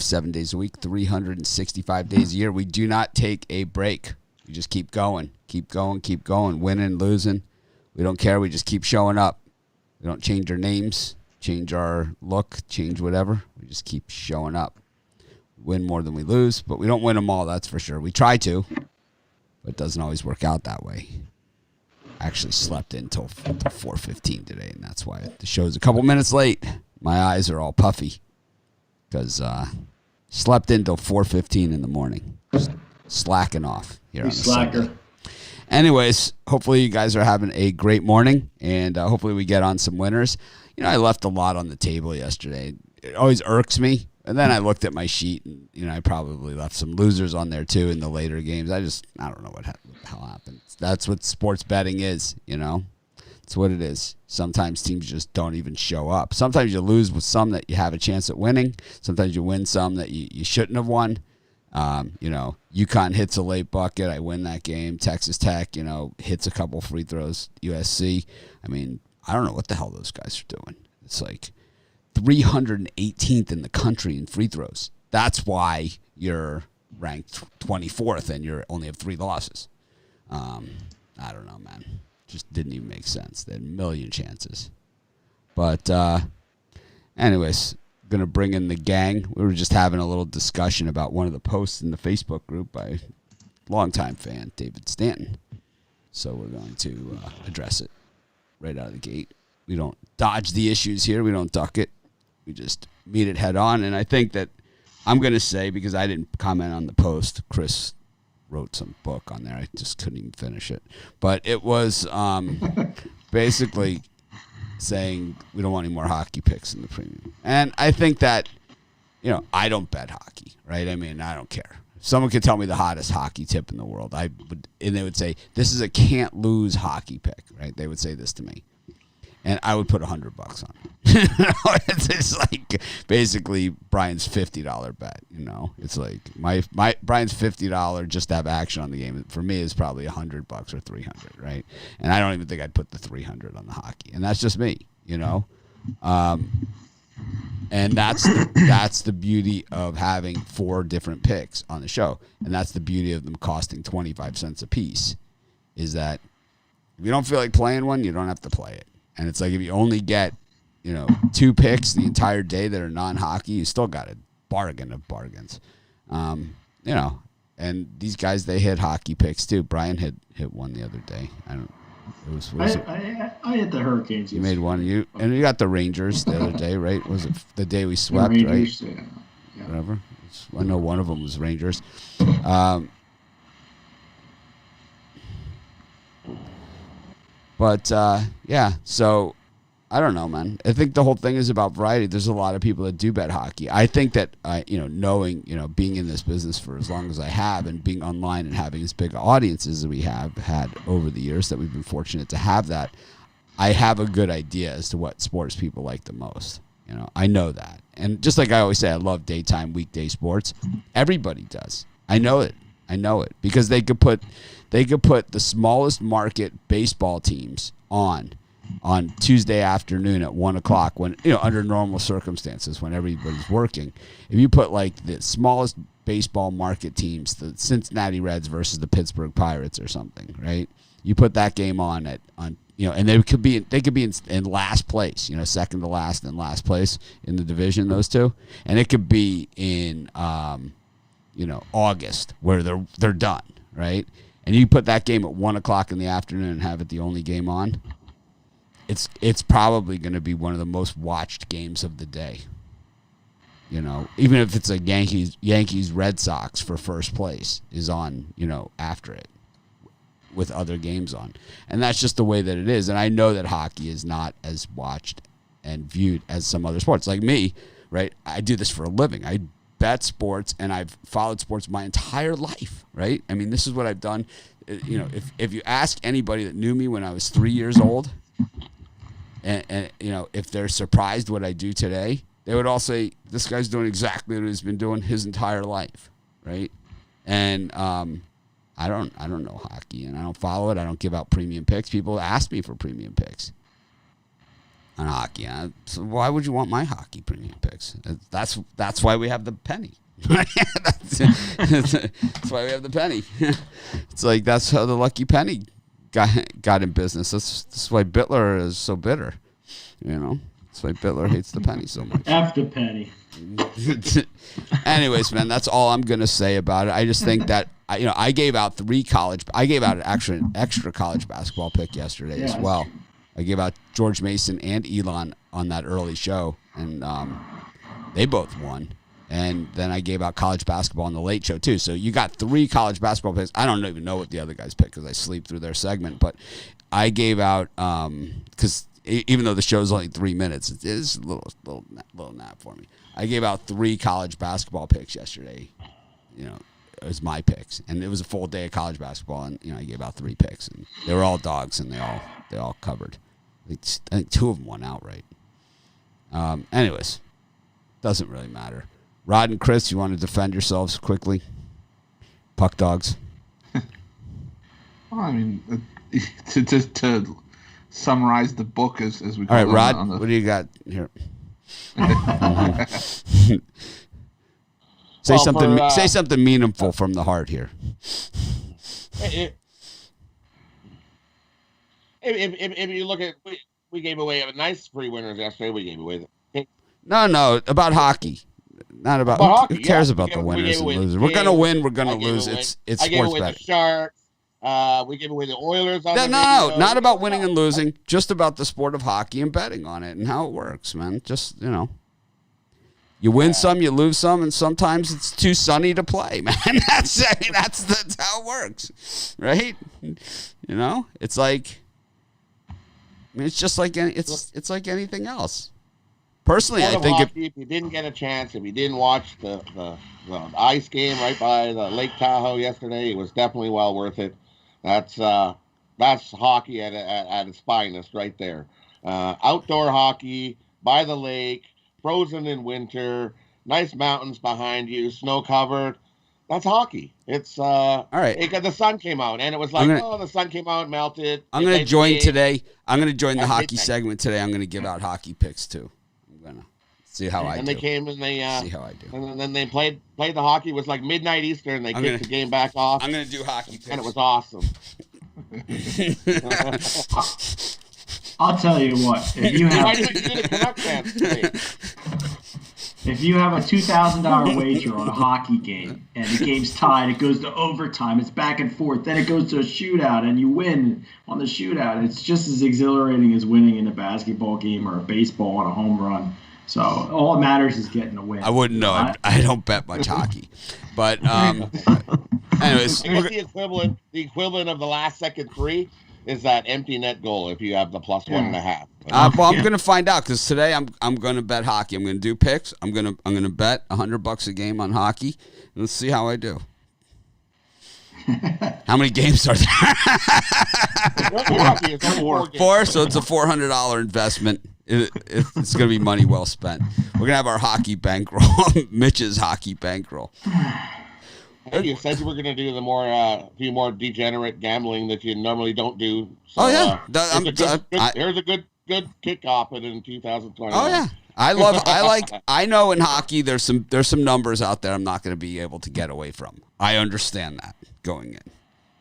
7 days a week, 365 days a year. We do not take a break. We just keep going, winning, losing. We don't care. We just keep showing up. We don't change our names, change our look, change whatever. We just keep showing up. Win more than we lose, but we don't win them all, that's for sure. We try to, but it doesn't always work out that way. I actually slept in until 4:15 today, and that's why the show's a couple minutes late. My eyes are all puffy because slept in until 4:15 in the morning. Just slacking off here on a Sunday. Anyways, hopefully you guys are having a great morning, and hopefully we get on some winners. You know, I left a lot on the table yesterday. It always irks me. And then I looked at my sheet, and, you know, I probably left some losers on there, too, in the later games. I don't know what the hell happened. That's what sports betting is, you know. It's what it is. Sometimes teams just don't even show up. Sometimes you lose with some that you have a chance at winning. Sometimes you win some that you shouldn't have won. You know, UConn hits a late bucket. I win that game. Texas Tech, you know, hits a couple free throws. USC. I mean, I don't know what the hell those guys are doing. It's like 318th in the country in free throws. That's why you're ranked 24th and you only have 3 losses. I don't know, man. Just didn't even make sense. They had a million chances. But anyways, going to bring in the gang. We were just having a little discussion about one of the posts in the Facebook group by a longtime fan, David Stanton. So we're going to address it right out of the gate. We don't dodge the issues here. We don't duck it. We just meet it head on. And I think that I'm going to say, because I didn't comment on the post, Chris wrote some book on there. I just couldn't even finish it. But it was basically saying we don't want any more hockey picks in the premium. And I think that, you know, I don't bet hockey, right? I mean, I don't care. If someone could tell me the hottest hockey tip in the world, I would, and they would say, this is a can't lose hockey pick, right? They would say this to me. And I would put $100 on it. It's like basically Brian's $50 bet. You know, it's like my Brian's $50 just to have action on the game. For me, is probably $100 or $300, right? And I don't even think I'd put the $300 on the hockey. And that's just me, you know. And that's the beauty of having 4 different picks on the show, and that's the beauty of them costing 25 cents a piece. Is that if you don't feel like playing one, you don't have to play it. And it's like if you only get, you know, 2 picks the entire day that are non-hockey, you still got a bargain of bargains. You know, and these guys, they hit hockey picks too. Brian hit one the other day. I hit the Hurricanes. You made one. You got the Rangers the other day, right? Was it the day we swept, Rangers, right? Yeah. Whatever. I know one of them was Rangers. But, yeah, so I don't know, man. I think the whole thing is about variety. There's a lot of people that do bet hockey. I think that, you know, knowing, you know, being in this business for as long as I have and being online and having as big audiences as we have had over the years, that we've been fortunate to have that, I have a good idea as to what sports people like the most. You know, I know that. And just like I always say, I love daytime, weekday sports. Everybody does. I know it. Because they could put the smallest market baseball teams on Tuesday afternoon at 1:00 when, you know, under normal circumstances when everybody's working. If you put like the smallest baseball market teams, the Cincinnati Reds versus the Pittsburgh Pirates or something, right? You put that game on you know, and they could be in last place, you know, second to last and last place in the division, those two, and it could be in you know, August where they're done, right? And you put that game at 1:00 in the afternoon and have it the only game on, it's probably going to be one of the most watched games of the day. You know, even if it's a Yankees Red Sox for first place is on, you know, after it with other games on. And that's just the way that it is. And I know that hockey is not as watched and viewed as some other sports. Like me, right? I do this for a living. I bet sports, and I've followed sports my entire life, right? I mean, this is what I've done. You know, if you ask anybody that knew me when I was 3 years old, and you know, if they're surprised what I do today, they would all say, this guy's doing exactly what he's been doing his entire life, right? And I don't know hockey, and I don't follow it. I don't give out premium picks. People ask me for premium picks. on hockey. So why would you want my hockey premium picks? That's why we have the penny. that's why we have the penny. It's like that's how the lucky penny got in business. That's why Butler is so bitter. That's why Butler hates the penny so much. After penny. Anyways, man, that's all I'm gonna say about it. I just think that I gave out actually an extra college basketball pick yesterday as well. I gave out George Mason and Elon on that early show, and they both won. And then I gave out college basketball on the late show too. So you got 3 college basketball picks. I don't even know what the other guys picked because I sleep through their segment. But I gave out because even though the show's only 3 minutes, it is a little nap for me. I gave out 3 college basketball picks yesterday. As my picks, and it was a full day of college basketball, and I gave out 3 picks, and they were all dogs, and they all covered. I think 2 of them won outright. Anyways, doesn't really matter. Rod and Chris, you want to defend yourselves quickly? Puck dogs. Well, I mean, to summarize the book as we call it. All right, Rod, what do you got here? Say something meaningful from the heart here. If you look at, we gave away a nice free winners yesterday. We gave away No, about hockey. Not about hockey. Who cares about the winners and losers? We're gonna win. We're gonna lose. It's I gave sports away betting. the Sharks. We gave away the Oilers. No, not about winning and losing. Just about the sport of hockey and betting on it and how it works, man. Just you win some, you lose some, and sometimes it's too sunny to play, man. That's how it works, right? It's like, it's just like it's like anything else. Personally, I think if you didn't get a chance, if you didn't watch the ice game right by the Lake Tahoe yesterday, it was definitely well worth it. That's hockey at its finest right there. Outdoor hockey by the lake, frozen in winter, nice mountains behind you, snow covered. That's hockey. It's all right. The sun came out, and it was like, the sun came out, melted. I'm going to join today. I'm going to join the hockey segment today. I'm going to give out hockey picks too. See how I do. And they came and they see how I do. And then they played the hockey. It was like midnight Eastern. They kicked the game back off. I'm gonna do hockey picks. And it was awesome. I'll tell you what. If you have a $2,000 wager on a hockey game and the game's tied, it goes to overtime, it's back and forth, then it goes to a shootout and you win on the shootout. It's just as exhilarating as winning in a basketball game or a baseball on a home run. So all that matters is getting a win. I wouldn't know. I don't bet much hockey, but anyways, the equivalent of the last second 3 is that empty net goal if you have the plus 1.5. Well, I'm gonna find out because today I'm gonna bet hockey. I'm gonna do picks. I'm gonna bet $100 a game on hockey. And let's see how I do. How many games are there? 4. So it's a $400 investment. It's going to be money well spent. We're going to have our hockey bankroll, Mitch's hockey bankroll. You said you were going to do the few more degenerate gambling that you normally don't do. So, here's a good kickoff in 2020. Oh yeah, I know in hockey there's some numbers out there I'm not going to be able to get away from. I understand that going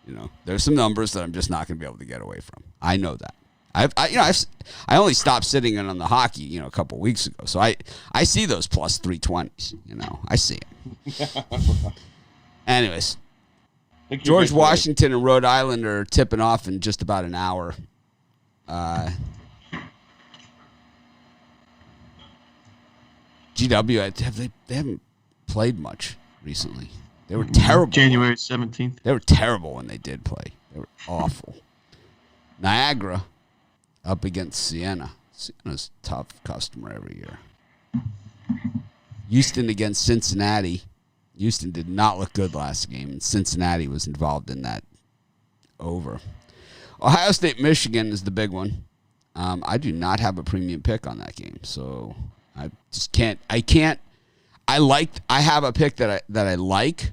in. There's some numbers that I'm just not going to be able to get away from. I know that. I only stopped sitting in on the hockey, a couple weeks ago. So I see those plus 320s, I see it. Anyways, George Washington and Rhode Island are tipping off in just about an hour. GW, they haven't played much recently. They were terrible. January 17th. They were terrible when they did play. They were awful. Niagara up against Siena. Siena's a tough customer every year. Houston against Cincinnati. Houston did not look good last game, and Cincinnati was involved in that over. Ohio State, Michigan is the big one. I do not have a premium pick on that game, so I just can't. I have a pick that I like,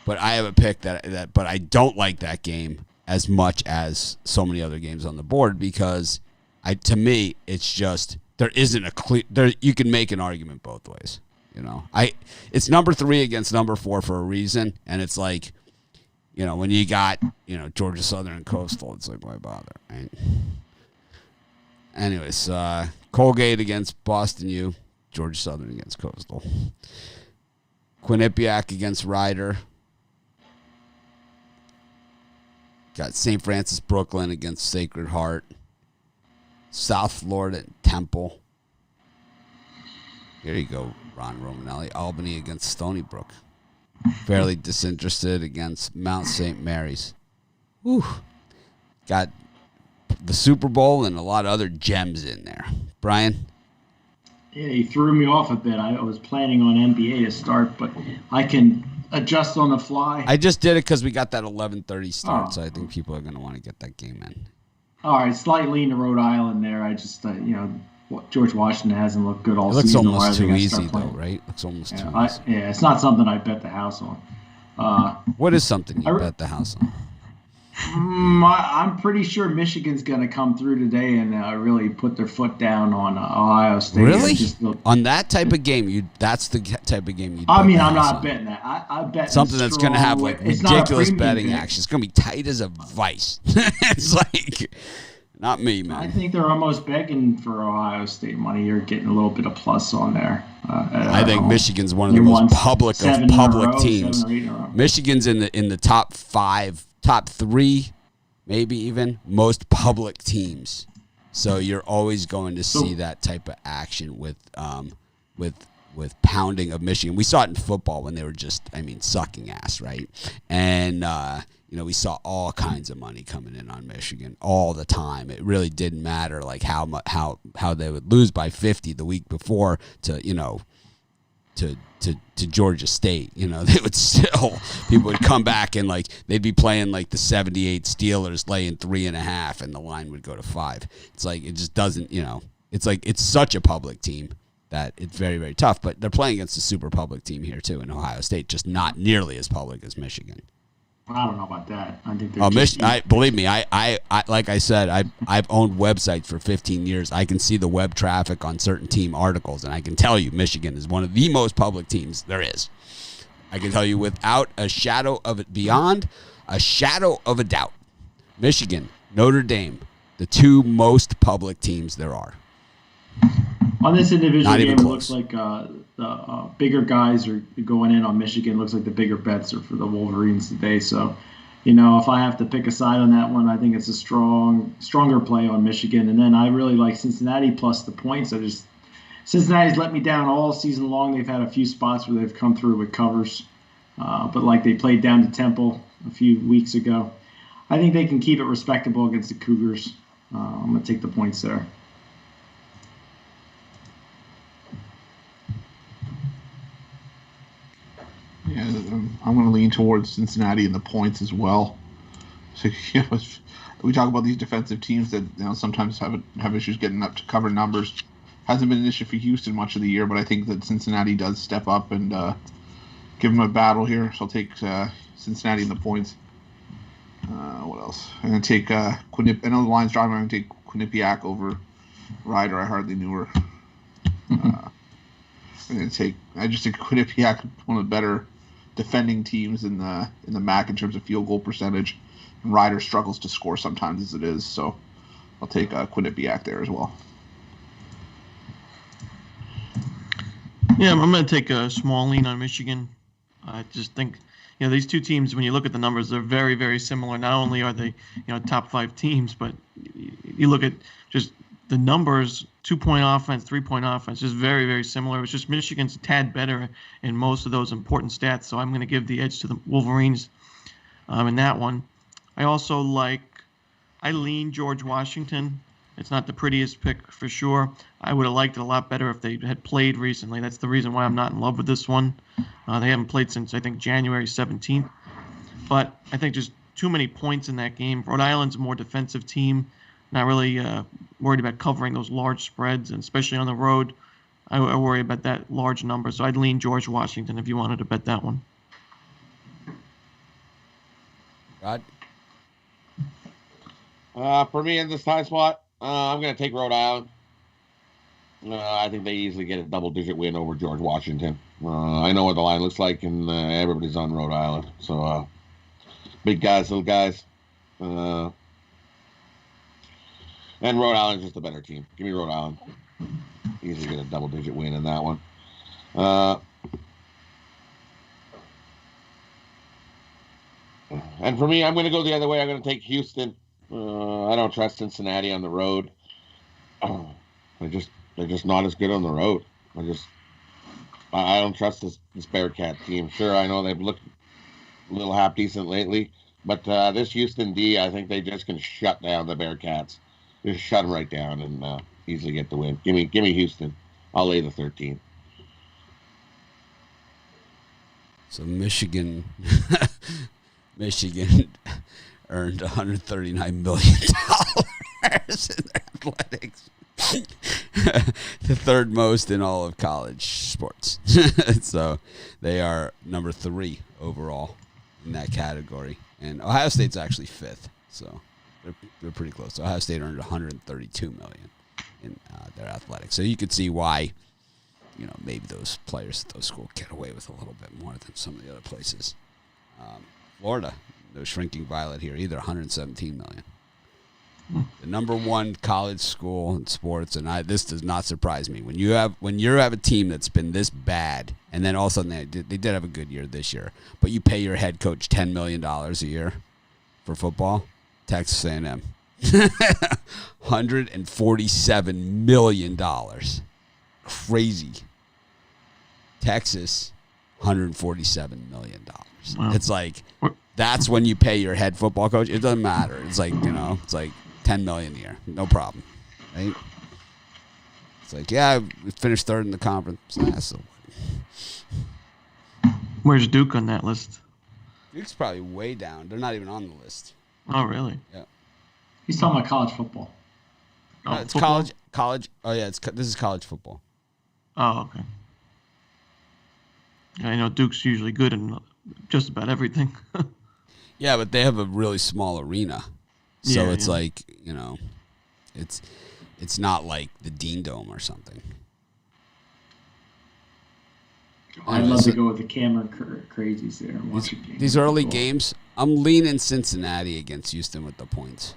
but I have a pick but I don't like that game as much as so many other games on the board because To me, it's just there isn't a clear. You can make an argument both ways. It's number 3 against number 4 for a reason, and it's like, when you got Georgia Southern and Coastal, it's like, why bother, right? Anyways, Colgate against Boston U, Georgia Southern against Coastal. Quinnipiac against Ryder. Got St. Francis Brooklyn against Sacred Heart. South Florida and Temple. Here you go, Ron Romanelli. Albany against Stony Brook. Fairly disinterested against Mount St. Mary's. Whew. Got the Super Bowl and a lot of other gems in there. Brian? Yeah, he threw me off a bit. I was planning on NBA to start, but I can adjust on the fly. I just did it because we got that 11:30 start, so I think people are going to want to get that game in. All right, slight lean to Rhode Island there. I just, George Washington hasn't looked good all season. It looks almost too easy, though, right? It looks almost too easy. It's not something I bet the house on. What is something you bet the house on? I'm pretty sure Michigan's going to come through today and really put their foot down on Ohio State. Really? On that type of game, that's the type of game you. I'm not betting that. I bet something that's going to have like ridiculous betting action. It's going to be tight as a vice. It's like, not me, man. I think they're almost begging for Ohio State money. You're getting a little bit of plus on there. I think Michigan's one of the most public of public teams. Michigan's in the top 5. Top 3, maybe even, most public teams. So you're always going to see that type of action with pounding of Michigan. We saw it in football when they were just, sucking ass, right? And we saw all kinds of money coming in on Michigan all the time. It really didn't matter like how they would lose by 50 the week before to Georgia State. They would still, people would come back and like they'd be playing like the 78 Steelers laying 3.5 and the line would go to 5. It's like it just doesn't, it's like it's such a public team that it's very, very tough. But they're playing against a super public team here too in Ohio State, just not nearly as public as Michigan. I don't know about that. I think they're believe me, I like I said, I've owned websites for 15 years. I can see the web traffic on certain team articles, and I can tell you Michigan is one of the most public teams there is. I can tell you without a shadow of it, beyond a shadow of a doubt, Michigan, Notre Dame, the 2 most public teams there are. On this individual game, it looks like the bigger guys are going in on Michigan. Looks like the bigger bets are for the Wolverines today. So, if I have to pick a side on that one, I think it's a stronger play on Michigan. And then I really like Cincinnati plus the points. Cincinnati's let me down all season long. They've had a few spots where they've come through with covers, but like they played down to Temple a few weeks ago. I think they can keep it respectable against the Cougars. I'm going to take the points there. Yeah, I'm going to lean towards Cincinnati and the points as well. So, we talk about these defensive teams that sometimes have issues getting up to cover numbers. Hasn't been an issue for Houston much of the year, but I think that Cincinnati does step up and give them a battle here. So I'll take Cincinnati and the points. What else? I'm going to take Quinnipiac. I know the line's driving. I'm going to take Quinnipiac over Ryder. I hardly knew her. I just think Quinnipiac, one of the better defending teams in the MAC in terms of field goal percentage, and Ryder struggles to score sometimes as it is. So I'll take Quinnipiac there as well. Yeah, I'm going to take a small lean on Michigan. I just think these 2 teams, when you look at the numbers, they're very, very similar. Not only are they top 5 teams, but you look at just the numbers, 2-point offense, 3-point offense, just very, very similar. It's just Michigan's a tad better in most of those important stats, so I'm going to give the edge to the Wolverines in that one. I also lean George Washington. It's not the prettiest pick for sure. I would have liked it a lot better if they had played recently. That's the reason why I'm not in love with this one. They haven't played since, I think, January 17th. But I think just too many points in that game. Rhode Island's a more defensive team. Not really worried about covering those large spreads, and especially on the road, I worry about that large number. So I'd lean George Washington if you wanted to bet that one. Rod? For me in this time spot, I'm going to take Rhode Island. I think they easily get a double-digit win over George Washington. I know what the line looks like, and everybody's on Rhode Island. So, big guys, little guys. And Rhode Island's just a better team. Give me Rhode Island. Easily get a double-digit win in that one. And for me, I'm going to go the other way. I'm going to take Houston. I don't trust Cincinnati on the road. They're just not as good on the road. I don't trust this Bearcat team. Sure, I know they've looked a little half decent lately, but this Houston D, I think they just can shut down the Bearcats. Just shut them right down and easily get the win. Give me Houston. I'll lay the 13. So Michigan earned $139 million in their athletics. The third most in all of college sports. So they are number 3 overall in that category. And Ohio State's actually 5th. So they're pretty close. Ohio State earned $132 million in their athletics. So you could see why, maybe those players at those schools get away with a little bit more than some of the other places. Florida, no shrinking violet here either, $117 million. The number 1 college school in sports, and this does not surprise me. When you have a team that's been this bad, and then all of a sudden they did have a good year this year, but you pay your head coach $10 million a year for football, Texas A&M, $147 million, crazy. Texas, $147 million. Wow. It's like that's when you pay your head football coach. It doesn't matter. It's like it's like $10 million a year, no problem, right? It's like, yeah, we finished 3rd in the conference. Where's Duke on that list? Duke's probably way down. They're not even on the list. Oh, really? Yeah. He's talking about college football. No, it's football? College. Oh yeah, this is college football. Oh, okay. I know Duke's usually good in just about everything. Yeah, but they have a really small arena. So it's like, it's not like the Dean Dome or something. I'd love to go with the Cameron Crazies there. And watch these early games, I'm leaning Cincinnati against Houston with the points.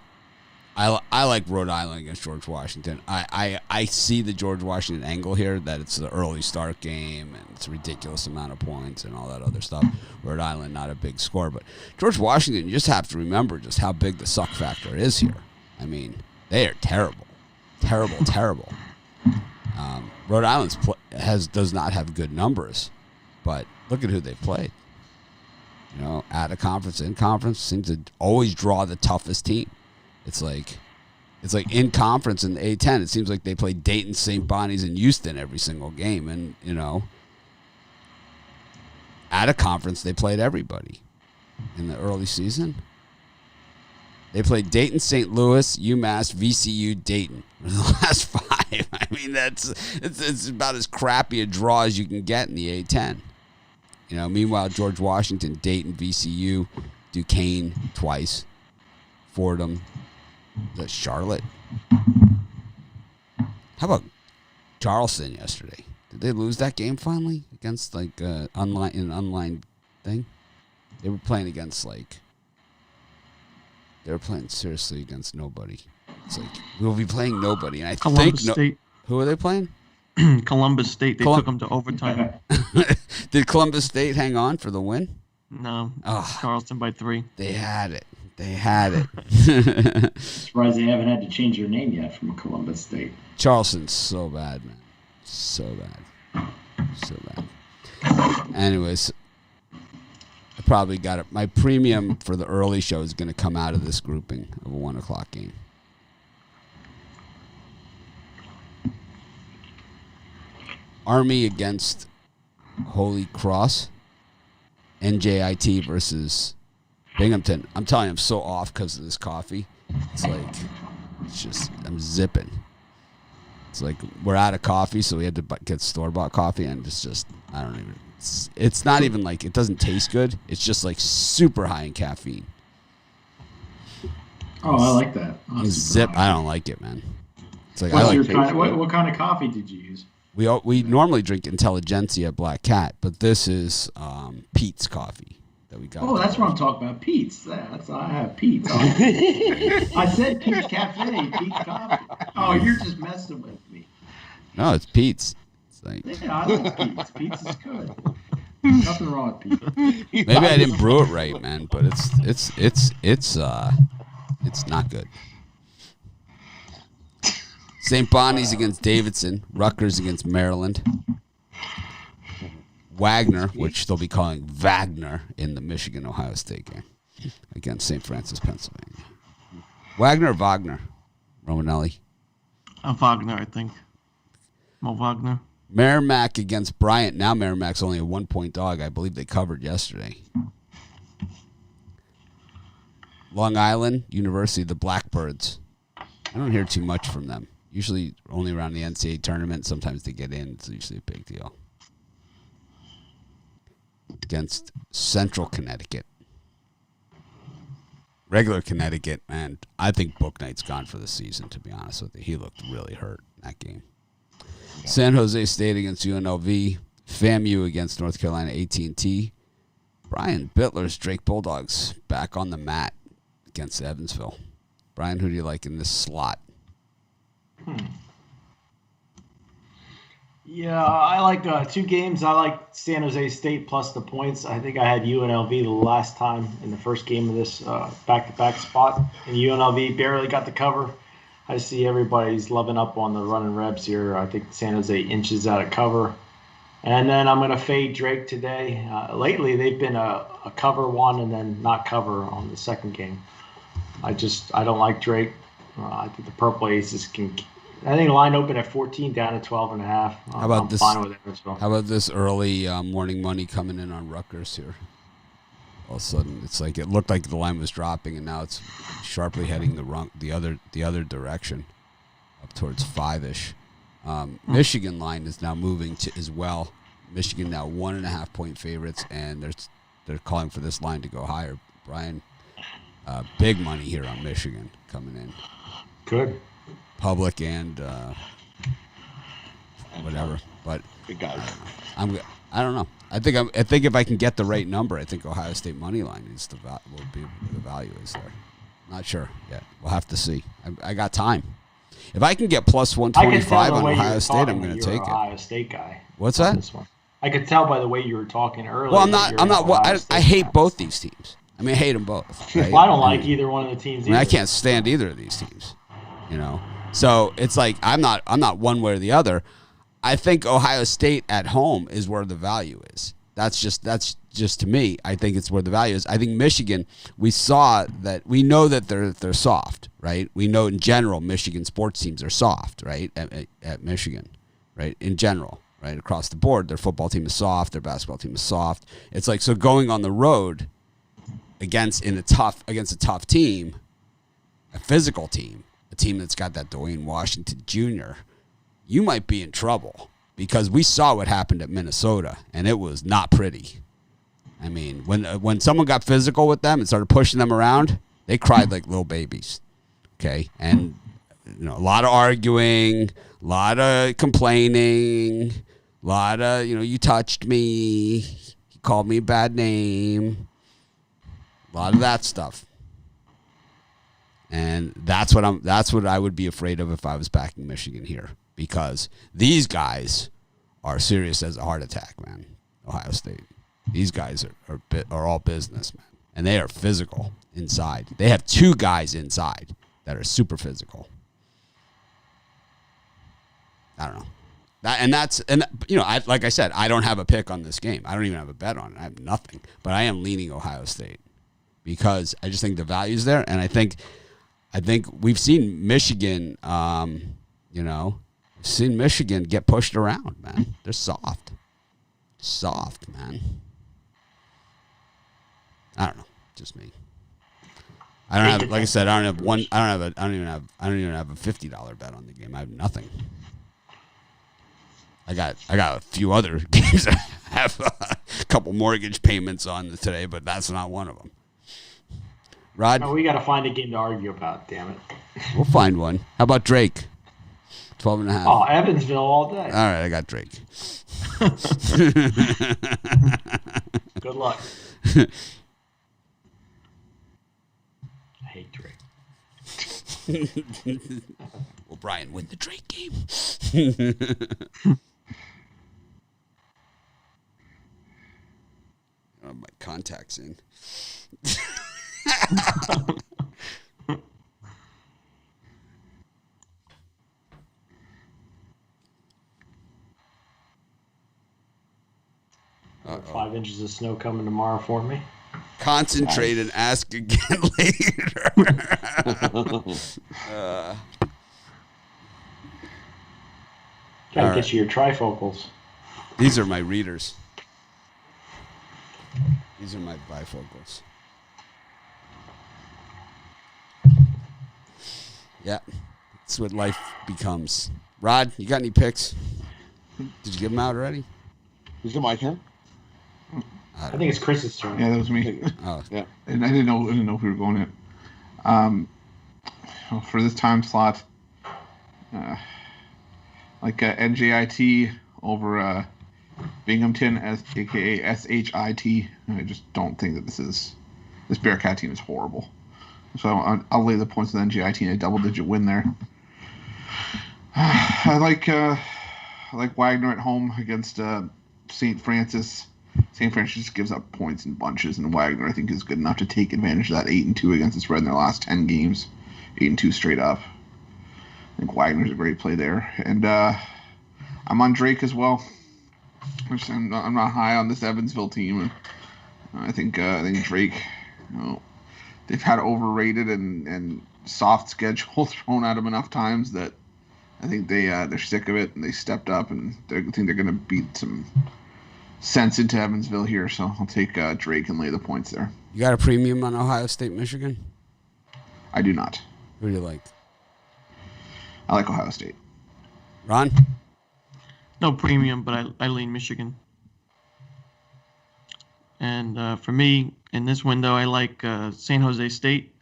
I like Rhode Island against George Washington. I see the George Washington angle here, that it's the early start game and it's a ridiculous amount of points and all that other stuff. Rhode Island, not a big score. But George Washington, you just have to remember just how big the suck factor is here. I mean, they are terrible. Terrible. Rhode Island does not have good numbers, but look at who they've played. At a conference, in conference, seems to always draw the toughest team. It's like in conference in the A10, it seems like they play Dayton, St. Bonnie's, and Houston every single game. And, at a conference, they played everybody in the early season. They played Dayton, St. Louis, UMass, VCU, Dayton for the last 5. I mean, it's about as crappy a draw as you can get in the A10. Meanwhile, George Washington, Dayton, VCU, Duquesne twice, Fordham, Charlotte. How about Charleston yesterday? Did they lose that game finally against an online thing? They were playing against they were playing seriously against nobody. It's like we'll be playing nobody, and Columbus State. Who are they playing? Columbus State. They took them to overtime. Did Columbus State hang on for the win? No. Charleston by 3. They had it. Surprised they haven't had to change their name yet from Columbus State. Charleston's so bad, man. So bad. Anyways, I probably got it. My premium for the early show is going to come out of this grouping of a 1 o'clock game. Army against Holy Cross. NJIT versus Binghamton. I'm telling you, I'm so off because of this coffee. I'm zipping. It's like we're out of coffee, so we had to get store-bought coffee, and it's not even like, it doesn't taste good. It's just like super high in caffeine. Oh, I like that. Zip. I don't like it, man. It's like what kind of coffee did you use? We normally drink Intelligentsia Black Cat, but this is Pete's coffee that we got. Oh, that's what I'm talking about. Pete's. I have Pete's. I said Pete's Cafe, Pete's Coffee. Oh, you're just messing with me. No, it's Pete's. It's like, yeah, I like Pete's. Pete's is good. Nothing wrong with Pete's. Maybe I didn't brew it right, man, but it's not good. St. Bonnie's against Davidson. Rutgers against Maryland. Wagner, which they'll be calling Wagner in the Michigan-Ohio State game against St. Francis, Pennsylvania. Wagner or Wagner? Romanelli? Wagner, I think. Mo Wagner. Merrimack against Bryant. Now Merrimack's only a 1-point dog. I believe they covered yesterday. Long Island University, the Blackbirds. I don't hear too much from them. Usually only around the NCAA tournament. Sometimes they get in. It's usually a big deal. Against Central Connecticut. Regular Connecticut, man. I think Bouknight's gone for the season, to be honest with you. He looked really hurt in that game. Yeah. San Jose State against UNLV. FAMU against North Carolina AT&T. Brian Bittler's Drake Bulldogs back on the mat against Evansville. Brian, who do you like in this slot? Yeah, I like 2 games. I like San Jose State plus the points. I think I had UNLV the last time in the first game of this back-to-back spot, and UNLV barely got the cover. I see everybody's loving up on the running Rebs here. I think San Jose inches out of cover. And then I'm going to fade Drake today. Lately, they've been a cover one and then not cover on the second game. I don't like Drake. I think the Purple Aces can. I think line open at 14 down to 12.5. How about I'm this? fine with it as well. How about this early morning money coming in on Rutgers here? All of a sudden, it's like it looked like the line was dropping, and now it's sharply heading the other direction, up towards 5-ish. Michigan line is now moving to as well. Michigan now 1.5-point favorites, and they're calling for this line to go higher. Brian, big money here on Michigan coming in. Good. Public and whatever, but I don't know. I think if I can get the right number, I think Ohio State money line is will be where the value is there. Not sure yet. We'll have to see. I got time. If I can get plus 125 on Ohio State, I'm going to take it. Ohio State guy. What's that? This one. I could tell by the way you were talking earlier. Well, I'm not. I hate both these teams. I mean, I hate them both. Right? Well, I don't like either one of the teams. I can't stand either of these teams. You know. So it's like I'm not one way or the other. I think Ohio State at home is where the value is. That's just to me. I think it's where the value is. I think Michigan. We know that they're soft, right? We know in general Michigan sports teams are soft, right? At Michigan, right? In general, right across the board, their football team is soft. Their basketball team is soft. It's like so going on the road against a tough team, a physical team. Team that's got that Dwayne Washington Jr., you might be in trouble because we saw what happened at Minnesota, and it was not pretty. I mean, when someone got physical with them and started pushing them around, they cried like little babies, okay? And a lot of arguing, a lot of complaining, a lot of, you touched me, you called me a bad name, a lot of that stuff. And that's what I would be afraid of if I was backing Michigan here, because these guys are serious as a heart attack, man. Ohio State. These guys are all business, man, and they are physical inside. They have 2 guys inside that are super physical. I don't know. Like I said, I don't have a pick on this game. I don't even have a bet on it. I have nothing, but I am leaning Ohio State because I just think the value's there, and I think we've seen Michigan, seen Michigan get pushed around, man. They're soft, man. I don't know, just me. I don't have, like I said, I don't even have a $50 bet on the game. I have nothing. I got a few other games. I have a couple mortgage payments on today, but that's not one of them. Rod? Oh, we got to find a game to argue about, damn it. We'll find one. How about Drake? 12.5. Oh, Evansville all day. All right, I got Drake. Good luck. I hate Drake. Will Brian win the Drake game? Oh, my contacts in. Uh-oh. 5 inches of snow coming tomorrow for me. Concentrate and ask again later. Gotta get you your trifocals. These are my readers. These are my bifocals. Yeah, that's what life becomes. Rod, you got any picks? Did you give them out already? Is it my turn? I think it's Chris's turn. Yeah, that was me. Oh, Yeah. And I didn't know if we were going in. For this time slot, like NJIT over Binghamton, aka SHIT. I just don't think that this Bearcat team is horrible. So I'll lay the points with NJIT in a double-digit win there. I like Wagner at home against St. Francis. St. Francis just gives up points in bunches, and Wagner, I think, is good enough to take advantage of that 8-2 against the spread in their last 10 games. 8-2 straight up. I think Wagner's a great play there. And I'm on Drake as well. I'm not high on this Evansville team. And I think Drake, they've had overrated and soft schedule thrown at them enough times that I think they're sick of it, and they stepped up, and I think they're going to beat some sense into Evansville here, so I'll take Drake and lay the points there. you got a premium on Ohio State, Michigan? I do not. Who do you like? I like Ohio State. Ron? No premium, but I lean Michigan. And for me, in this window, I like San Jose State.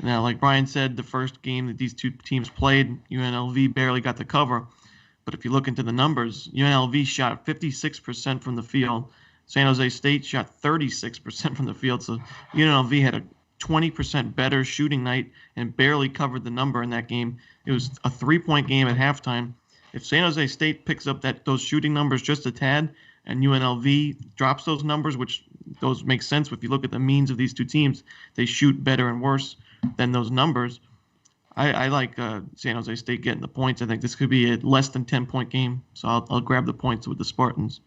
Now, like Brian said, the first game that these two teams played, UNLV barely got the cover. But if you look into the numbers, UNLV shot 56% from the field. San Jose State shot 36% from the field. So UNLV had a 20% better shooting night and barely covered the number in that game. It was a 3-point game at halftime. If San Jose State picks up those shooting numbers just a tad and UNLV drops those numbers, which those make sense if you look at the means of these two teams, they shoot better and worse than those numbers. I like San Jose State getting the points. I think this could be a less than 10-point game, so I'll grab the points with the Spartans.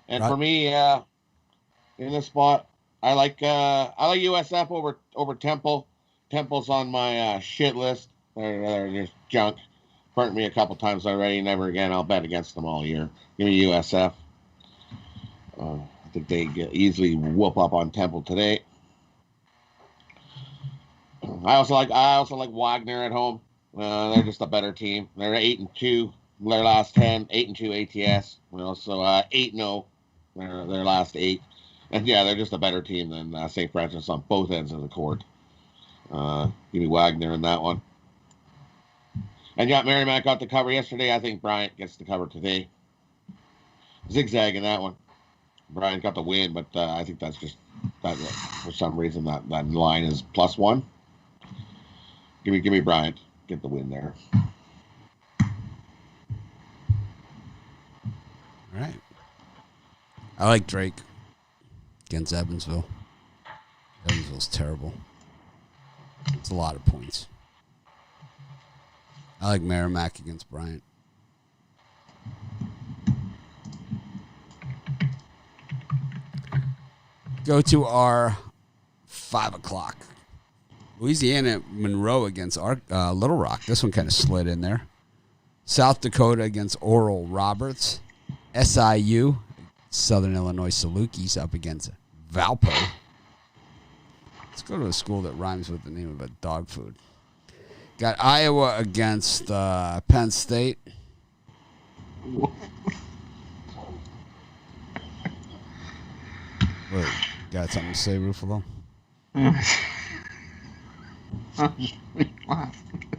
And for me, in this spot, I like USF over Temple. Temple's on my shit list. They're just junk. Burnt me a couple times already. Never again. I'll bet against them all year. Give me USF. I think they easily whoop up on Temple today. I also like Wagner at home. They're just a better team. They're 8-2 their last 10, 8-2 ATS. So 8-0 their last 8. And yeah, they're just a better team than St. Francis on both ends of the court. Give me Wagner in that one. And yeah, Merrimack got the cover yesterday. I think Bryant gets the cover today. Zigzag in that one. Bryant got the win, but I think that's just that for some reason that line is +1. Give me Bryant. Get the win there. All right. I like Drake against Evansville. Evansville's terrible. It's a lot of points. I like Merrimack against Bryant. Go to our 5 o'clock. Louisiana Monroe against Little Rock. This one kind of slid in there. South Dakota against Oral Roberts. SIU, Southern Illinois Salukis up against Valpo. Let's go to a school that rhymes with the name of a dog food. Got Iowa against Penn State. What, got something to say, Ruffalo?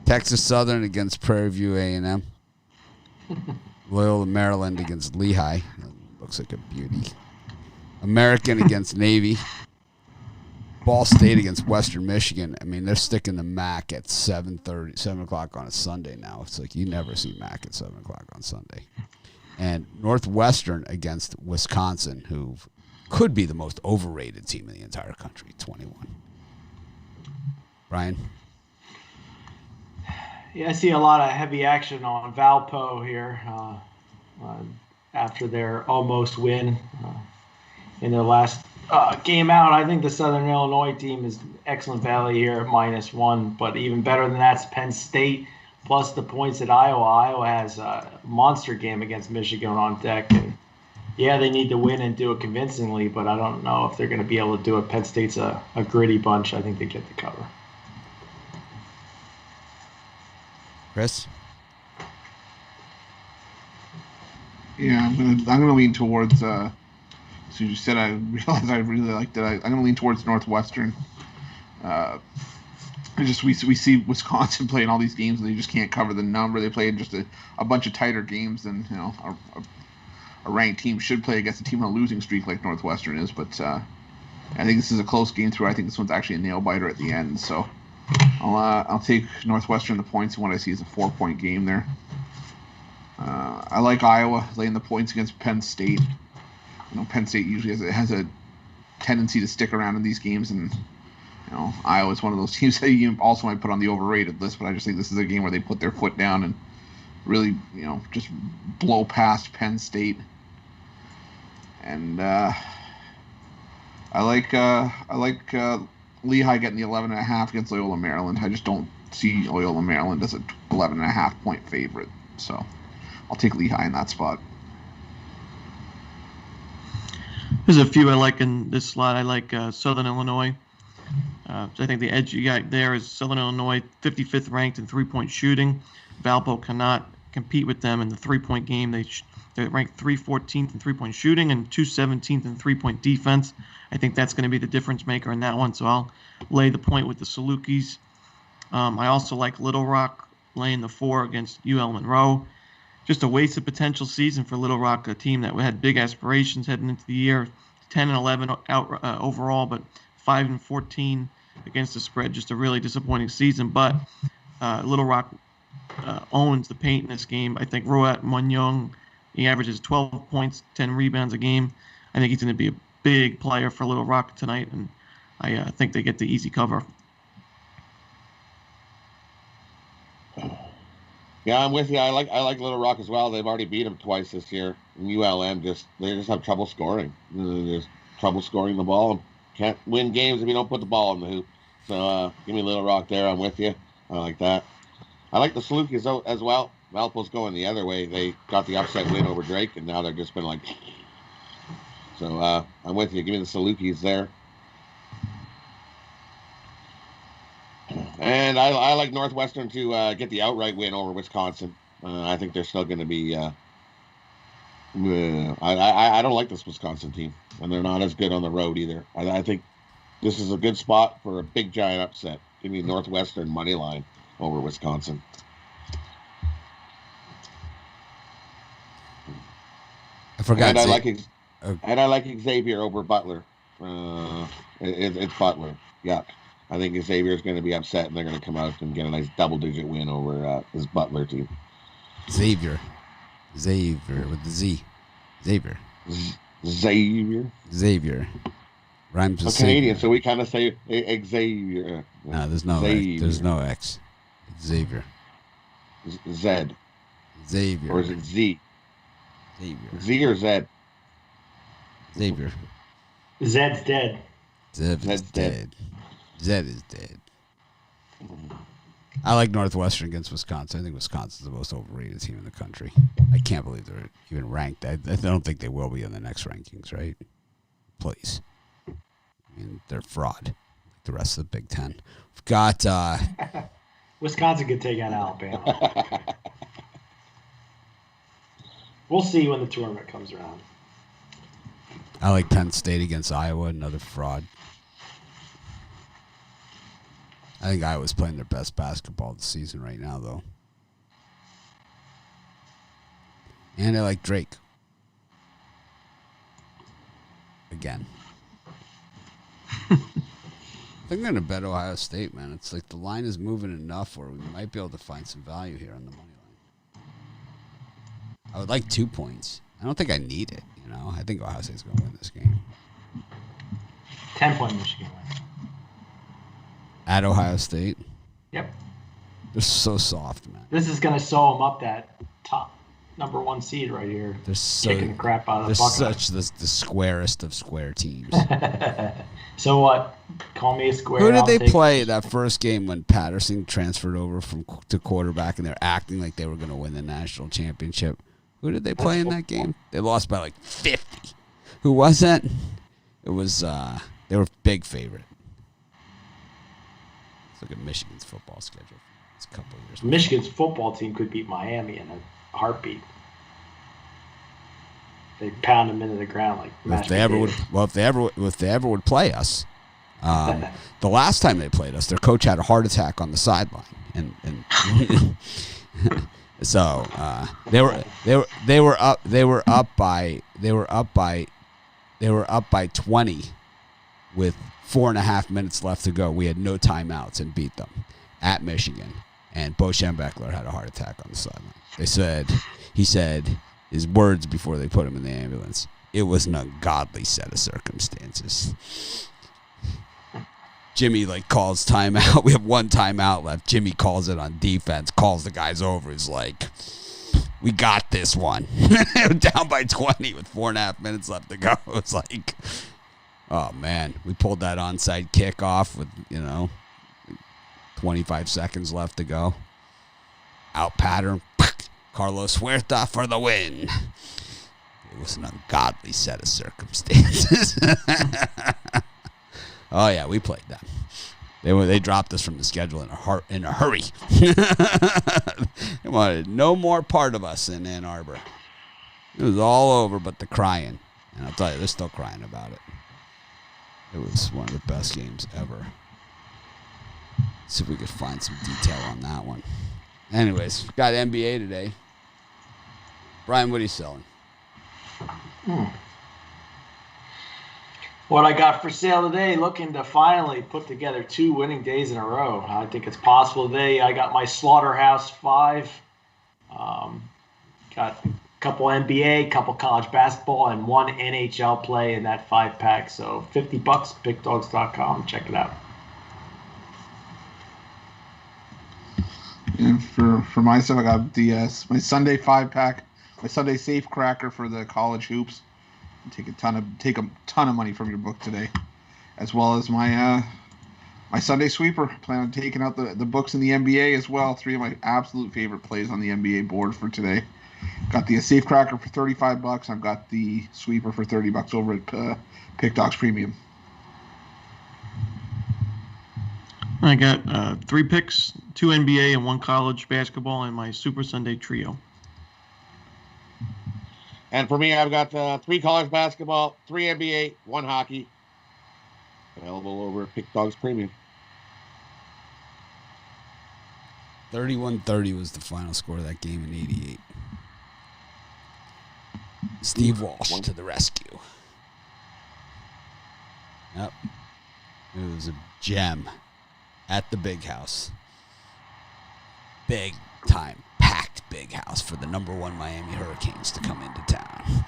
Texas Southern against Prairie View A&M. Loyola Maryland against Lehigh. Looks like a beauty. American against Navy. Ball State against Western Michigan. I mean, they're sticking the MAC at 7 o'clock on a Sunday now. It's like you never see MAC at 7 o'clock on Sunday. And Northwestern against Wisconsin, who could be the most overrated team in the entire country, 21. Brian? Yeah, I see a lot of heavy action on Valpo here after their almost win in their last game out. I think the Southern Illinois team is excellent value here at -1, but even better than that's Penn State plus the points at Iowa. Iowa has a monster game against Michigan on deck, and yeah, they need to win and do it convincingly, but I don't know if they're going to be able to do it. Penn State's a gritty bunch. I think they get the cover. Chris? Yeah, I'm gonna lean towards. So you said I realized I really liked it. I'm gonna lean towards Northwestern. We see Wisconsin playing all these games and they just can't cover the number. They play just a bunch of tighter games than a ranked team should play against a team on a losing streak like Northwestern is. But I think this is a close game through. I think this one's actually a nail biter at the end. So I'll take Northwestern the points and what I see is a 4-point game there. I like Iowa laying the points against Penn State. Penn State usually has a tendency to stick around in these games, and Iowa's one of those teams that you also might put on the overrated list. But I just think this is a game where they put their foot down and really, just blow past Penn State. And I like Lehigh getting the 11.5 against Loyola Maryland. I just don't see Loyola Maryland as a 11.5 point favorite, so I'll take Lehigh in that spot. There's a few I like in this slot. I like Southern Illinois. I think the edge you got there is Southern Illinois, 55th ranked in three-point shooting. Valpo cannot compete with them in the three-point game. They're ranked 314th in three-point shooting and 217th in three-point defense. I think that's going to be the difference maker in that one, so I'll lay the point with the Salukis. I also like Little Rock laying the 4 against UL Monroe. Just a wasted potential season for Little Rock, a team that had big aspirations heading into the year, 10-11 out overall, but 5-14 against the spread. Just a really disappointing season. But Little Rock owns the paint in this game. I think Roat Monyoung, he averages 12 points, 10 rebounds a game. I think he's going to be a big player for Little Rock tonight, and I think they get the easy cover. Yeah, I'm with you. I like Little Rock as well. They've already beat them twice this year. And ULM they just have trouble scoring. There's trouble scoring the ball. Can't win games if you don't put the ball in the hoop. So give me Little Rock there. I'm with you. I like that. I like the Salukis as well. Valpo's going the other way. They got the upset win over Drake, and now they've just been like. So I'm with you. Give me the Salukis there. And I like Northwestern to get the outright win over Wisconsin. I think they're still going to be. I don't like this Wisconsin team, and they're not as good on the road either. I think this is a good spot for a big giant upset. Give me Northwestern money line over Wisconsin. I forgot. And I like Xavier over Butler. It's Butler. Yuck. I think Xavier is going to be upset, and they're going to come out and get a nice double-digit win over his Butler team. Xavier with the Z. Xavier. Xavier. Rhymes with Canadian, Xavier. so we kind of say Xavier. No, there's no Xavier. X. There's no X. It's Xavier. Z. Xavier. Or is it Z? Xavier. Z or Z? Xavier. Zed's dead. Zed is dead. Zed is dead. I like Northwestern against Wisconsin. I think Wisconsin's the most overrated team in the country. I can't believe they're even ranked. I don't think they will be in the next rankings, right? Please. I mean, they're fraud. Like the rest of the Big Ten. We've got... Wisconsin could take out Alabama. We'll see when the tournament comes around. I like Penn State against Iowa, another fraud. I think Iowa's playing their best basketball this season right now, though. And I like Drake. Again. I think I'm going to bet Ohio State, man. It's like the line is moving enough where we might be able to find some value here on the money line. I would like 2 points. I don't think I need it, you know. I think Ohio State's going to win this game. 10-point Michigan win. At Ohio State? Yep. They're so soft, man. This is going to sew them up that top number 1 seed right here. They're so kicking the crap out of the They're Buckeyes. such the squarest of square teams. So what? Call me a square. Who did I'll they take play it. that first game when Patterson transferred over to quarterback and they're acting like they were going to win the national championship? Who did they play in that game? They lost by like 50. Who was that? It was they were big favorite. Let's look at Michigan's football schedule. It's a couple of years. Michigan's football team could beat Miami in a heartbeat. They pound them into the ground like If they ever would play us, the last time they played us, their coach had a heart attack on the sideline, and so they were up by 20 with 4.5 minutes left to go. We had no timeouts and beat them at Michigan. And Bo Schembechler had a heart attack on the sideline. He said his words before they put him in the ambulance. It was an ungodly set of circumstances. Jimmy calls timeout. We have 1 timeout left. Jimmy calls it on defense, calls the guys over. He's like, we got this one. Down by 20 with 4.5 minutes left to go. It's like, oh, man. We pulled that onside kick off with, 25 seconds left to go. Out pattern. Carlos Huerta for the win. It was an ungodly set of circumstances. Oh yeah, we played them. They dropped us from the schedule in a hurry. They wanted no more part of us in Ann Arbor. It was all over but the crying. And I'll tell you, they're still crying about it. It was one of the best games ever. See if we could find some detail on that one. Anyways, got NBA today. Brian, what are you selling? What I got for sale today, looking to finally put together 2 winning days in a row. I think it's possible today. I got my Slaughterhouse 5. Got a couple NBA, couple college basketball, and 1 NHL play in that 5-pack. So $50, bigdogs.com. Check it out. And for myself, I got my Sunday 5-pack, my Sunday safe cracker for the college hoops. Take a ton of money from your book today, as well as my Sunday sweeper. Plan on taking out the books in the NBA as well. 3 of my absolute favorite plays on the NBA board for today. Got the safe cracker for $35. I've got the sweeper for $30 over at Pick Dogs Premium. I got 3 picks, 2 NBA and 1 college basketball, and my Super Sunday trio. And for me, I've got 3 college basketball, 3 NBA, 1 hockey. Available over at Pick Dogs Premium. 31-30 was the final score of that game in '88. Steve Walsh to the rescue. Yep. It was a gem at the big house. Big time, packed big house for the #1 Miami Hurricanes to come into town.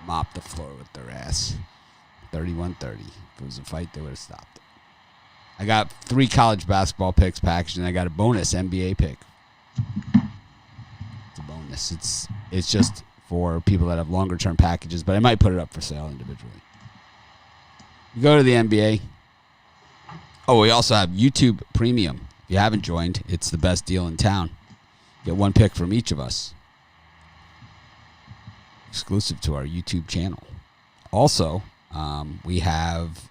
Mop the floor with their ass. 31-30. If it was a fight, they would have stopped it. I got 3 college basketball picks packaged, and I got a bonus NBA pick. It's a bonus. It's just for people that have longer term packages, but I might put it up for sale individually. You go to the NBA. Oh, we also have YouTube Premium. If you haven't joined, it's the best deal in town. Get 1 pick from each of us. Exclusive to our YouTube channel. Also, we have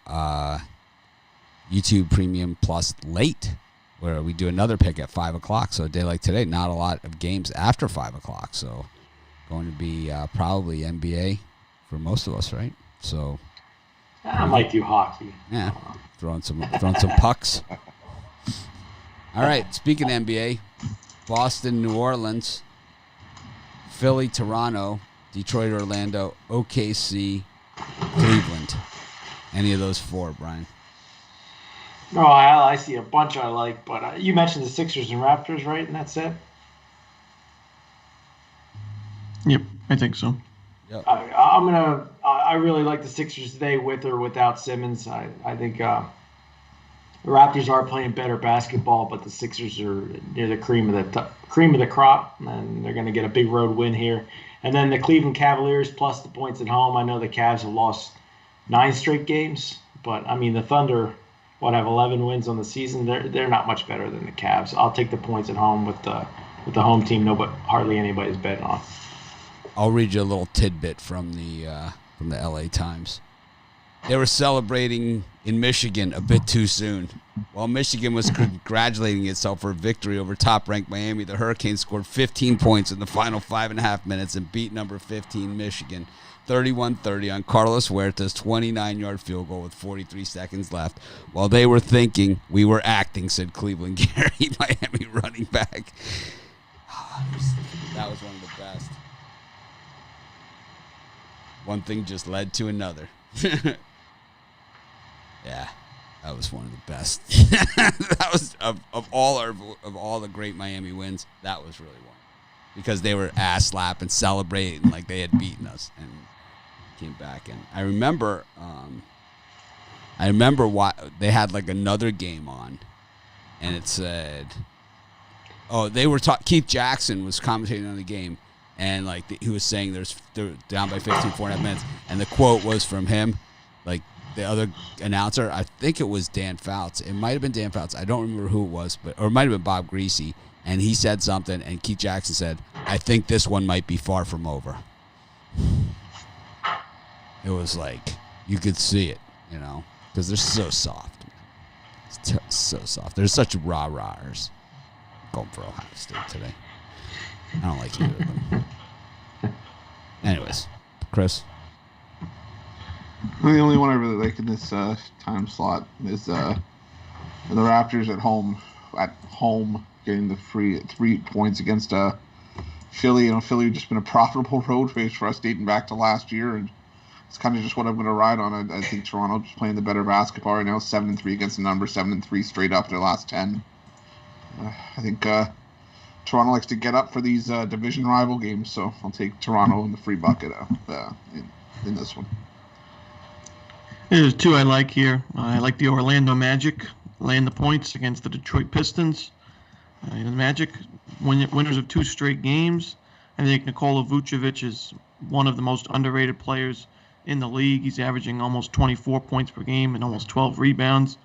YouTube Premium Plus Late, where we do another pick at 5 o'clock. So a day like today, not a lot of games after 5 o'clock. So going to be probably NBA for most of us, right? So I might do hockey. yeah, throwing some pucks. All right, speaking of NBA, Boston, New Orleans, Philly, Toronto, Detroit, Orlando, OKC, Cleveland. Any of those four, Brian? No, I see a bunch I like, but you mentioned the Sixers and Raptors, right? And that's it? Yep, I think so. Yep. I really like the Sixers today with or without Simmons. I think the Raptors are playing better basketball, but the Sixers are near the cream of the crop, and they're going to get a big road win here. And then the Cleveland Cavaliers plus the points at home. I know the Cavs have lost 9 straight games, but I mean the Thunder, have 11 wins on the season. They're not much better than the Cavs. I'll take the points at home with the home team. Hardly anybody's betting on. I'll read you a little tidbit from the LA Times. They were celebrating in Michigan a bit too soon. While Michigan was congratulating itself for a victory over top-ranked Miami, the Hurricanes scored 15 points in the final 5.5 minutes and beat number 15 Michigan 31-30 on Carlos Huerta's 29-yard field goal with 43 seconds left. While they were thinking, we were acting, said Cleveland Gary, Miami running back. That was one of the best. One thing just led to another. Yeah, that was one of the best. That was of all the great Miami wins. That was really one because they were ass slapping, celebrating like they had beaten us and came back. And I remember why they had like another game on, and it said, "Oh, they were Keith Jackson was commentating on the game." And like he was saying, they're down by 15, 4.5 minutes, and the quote was from him, like the other announcer. I think it was Dan Fouts. It might have been Dan Fouts. I don't remember who it was, or it might have been Bob Greasy. And he said something, and Keith Jackson said, "I think this one might be far from over." It was like you could see it, because they're so soft. So soft. They're such rah-rahers. Going for Ohio State today. I don't like either of them. Anyways, Chris? The only one I really like in this time slot is the Raptors at home getting the free 3 points against Philly. Philly has just been a profitable road race for us dating back to last year, and it's kind of just what I'm going to ride on. I think Toronto just playing the better basketball right now, 7-3 against the number, 7-3 straight up their last 10. I think Toronto likes to get up for these division rival games, so I'll take Toronto in the free bucket in this one. There's 2 I like here. I like the Orlando Magic laying the points against the Detroit Pistons. The Magic, winners of 2 straight games. I think Nikola Vucevic is one of the most underrated players in the league. He's averaging almost 24 points per game and almost 12 rebounds.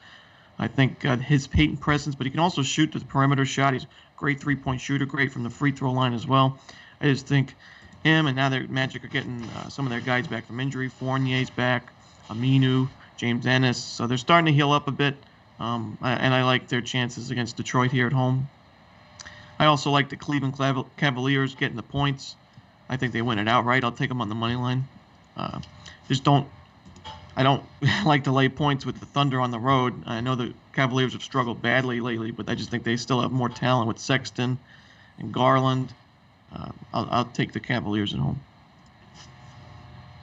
I think his patent presence, but he can also shoot the perimeter shot. He's a great 3-point shooter, great from the free throw line as well. I just think him, and now the Magic are getting some of their guys back from injury. Fournier's back, Aminu, James Ennis. So they're starting to heal up a bit, and I like their chances against Detroit here at home. I also like the Cleveland Cavaliers getting the points. I think they win it outright. I'll take them on the money line. I don't like to lay points with the Thunder on the road. I know the Cavaliers have struggled badly lately, but I just think they still have more talent with Sexton and Garland. I'll take the Cavaliers at home.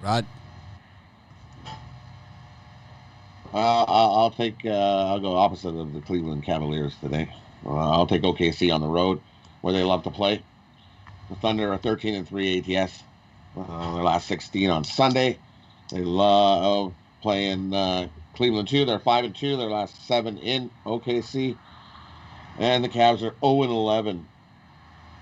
Rod? I'll go opposite of the Cleveland Cavaliers today. I'll take OKC on the road, where they love to play. The Thunder are 13-3 ATS. Their last 16 on Sunday. They love playing Cleveland too. They're 5-2. Their last 7 in OKC, and the Cavs are 0-11.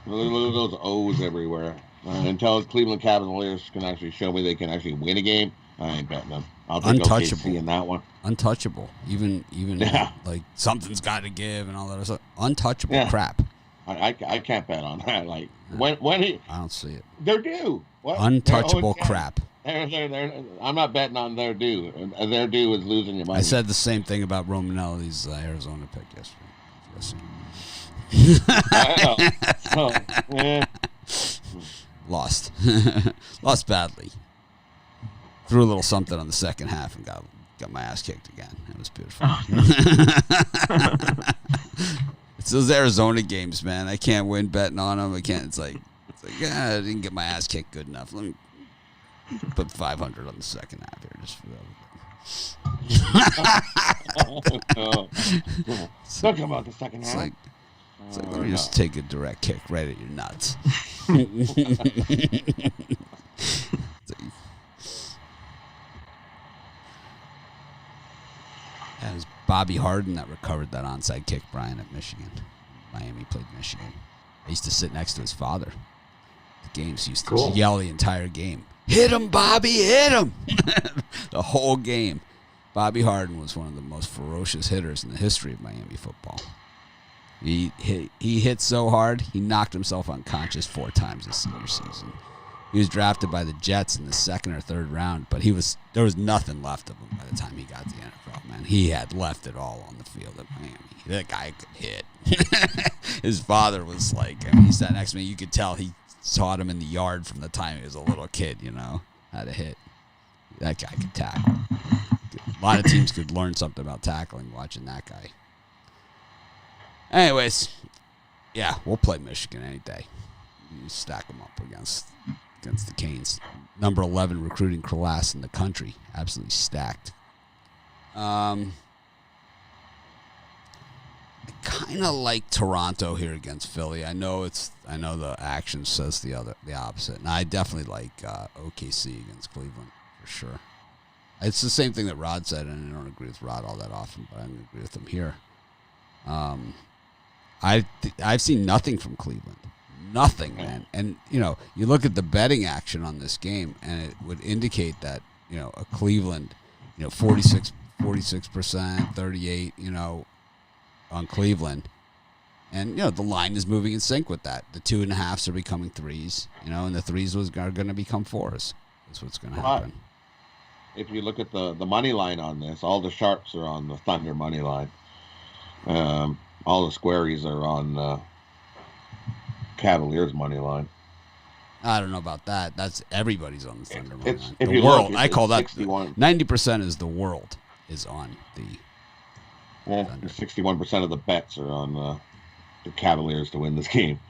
Look at those O's everywhere. Until Cleveland Cavaliers can actually show me they can actually win a game, I ain't betting them. I'll take OKC in that one. Untouchable. Even yeah. Like something's got to give and all that other stuff. Untouchable crap. I can't bet on that. Like when he, I don't see it. They're due. What? Untouchable crap. I'm not betting on their due. Their due is losing your money. I said the same thing about Romanelli's Arizona pick yesterday. Lost. Lost badly. Threw a little something on the second half and got my ass kicked again. It was beautiful. It's those Arizona games, man. I can't win betting on them. I can't. It's like I didn't get my ass kicked good enough. Let me put 500 on the second half here, just for that. Talk about the second half. It's like, let me just take a direct kick right at your nuts. It was Bobby Harden that recovered that onside kick, Brian, at Michigan. Miami played Michigan. I used to sit next to his father. The games, he used to yell the entire game. Hit him, Bobby, hit him! The whole game. Bobby Harden was one of the most ferocious hitters in the history of Miami football. He hit so hard, he knocked himself unconscious 4 times this senior season. He was drafted by the Jets in the 2nd or 3rd round, but there was nothing left of him by the time he got to the NFL, man. He had left it all on the field at Miami. That guy could hit. His father was like, I mean, he sat next to me. You could tell he taught him in the yard from the time he was a little kid, how to hit. That guy could tackle. A lot of teams could learn something about tackling watching that guy. Anyways, yeah, we'll play Michigan any day. You stack them up against the Canes. Number 11 recruiting class in the country. Absolutely stacked. I kind of like Toronto here against Philly. I know the action says the opposite. And I definitely like OKC against Cleveland for sure. It's the same thing that Rod said, and I don't agree with Rod all that often, but I'm going to agree with him here. I've seen nothing from Cleveland. Nothing, man. And, you look at the betting action on this game, and it would indicate that, a Cleveland, 46%, 38%, on Cleveland. And, the line is moving in sync with that. The 2.5s are becoming 3s, and the 3s are going to become 4s. That's what's going to happen. If you look at the money line on this, all the sharps are on the Thunder money line. All the squaries are on Cavaliers money line. I don't know about that. That's everybody's on the Thunder money line. If the you world, look, I call that 61. 90% is the world is on the. Well, 61% of the bets are on the Cavaliers to win this game.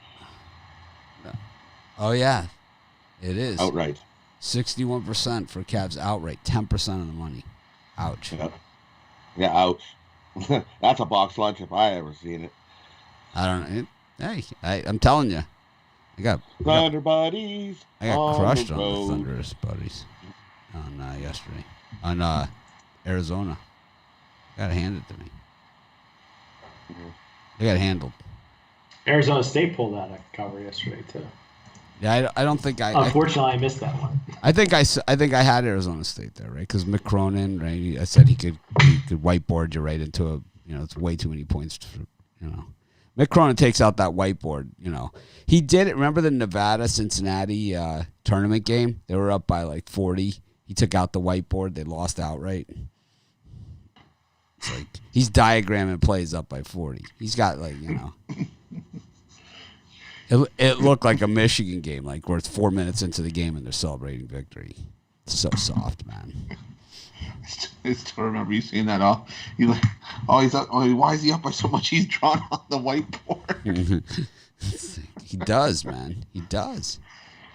Oh yeah, it is outright. 61% for Cavs outright. 10% of the money. Ouch. Yeah, ouch. That's a box lunch if I ever seen it. I don't know. Hey, I'm telling you, I got buddies. I got crushed on the Thunderous buddies on yesterday on Arizona. Got to hand it to me. They got handled. Arizona State pulled out a cover yesterday too. Yeah, I don't think Unfortunately, I missed that one. I think I had Arizona State there, right? Because Mick Cronin, right? I said he could whiteboard you right into a, it's way too many points for, Mick Cronin takes out that whiteboard, He did it. Remember the Nevada-Cincinnati tournament game? They were up by like 40. He took out the whiteboard. They lost outright. It's like he's diagramming plays up by 40. He's got like, It looked like a Michigan game, like where it's 4 minutes into the game and they're celebrating victory. It's so soft, man. I still remember you seeing that all. You like, he's up. Oh, why is he up by so much? He's drawn on the whiteboard. He does, man. He does.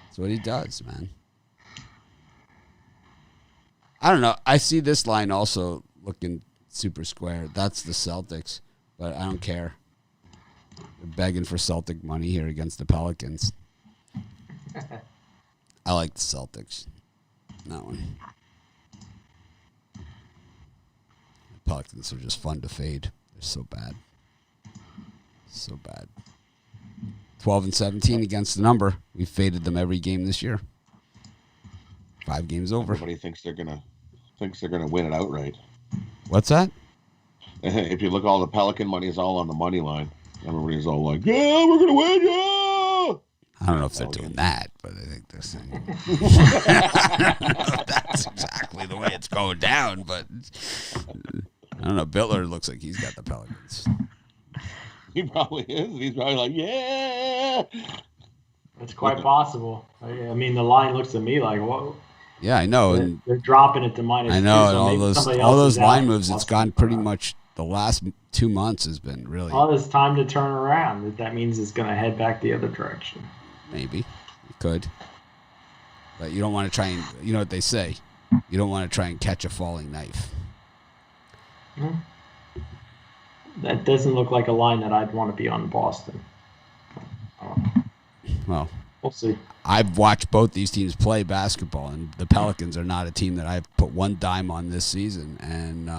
That's what he does, man. I don't know. I see this line also looking super square. That's the Celtics, but I don't care. They're begging for Celtic money here against the Pelicans. I like the Celtics. That one. The Pelicans are just fun to fade. They're so bad. So bad. 12-17 against the number. We faded them every game this year. 5 games over. Everybody thinks they're gonna win it outright. What's that? If you look, all the Pelican money is all on the money line. Everybody's all like, "Yeah, we're gonna win, yeah!" I don't know if they're doing that, but I think they're saying. I don't know if that's exactly the way it's going down, but I don't know. Butler looks like he's got the Pelicans. He probably is. He's probably like, "Yeah." It's quite possible. I mean, the line looks to me like, whoa. Yeah, I know. And they're dropping it to -2. I know, So and all those line moves, it's gone pretty much. the last 2 months has been really. Well, it's time to turn around. That means it's going to head back the other direction. Maybe it could, but you don't want to try and. You know what they say. You don't want to try and catch a falling knife. That doesn't look like a line that I'd want to be on Boston. Well, we'll see. I've watched both these teams play basketball, and the Pelicans are not a team that I've put one dime on this season. And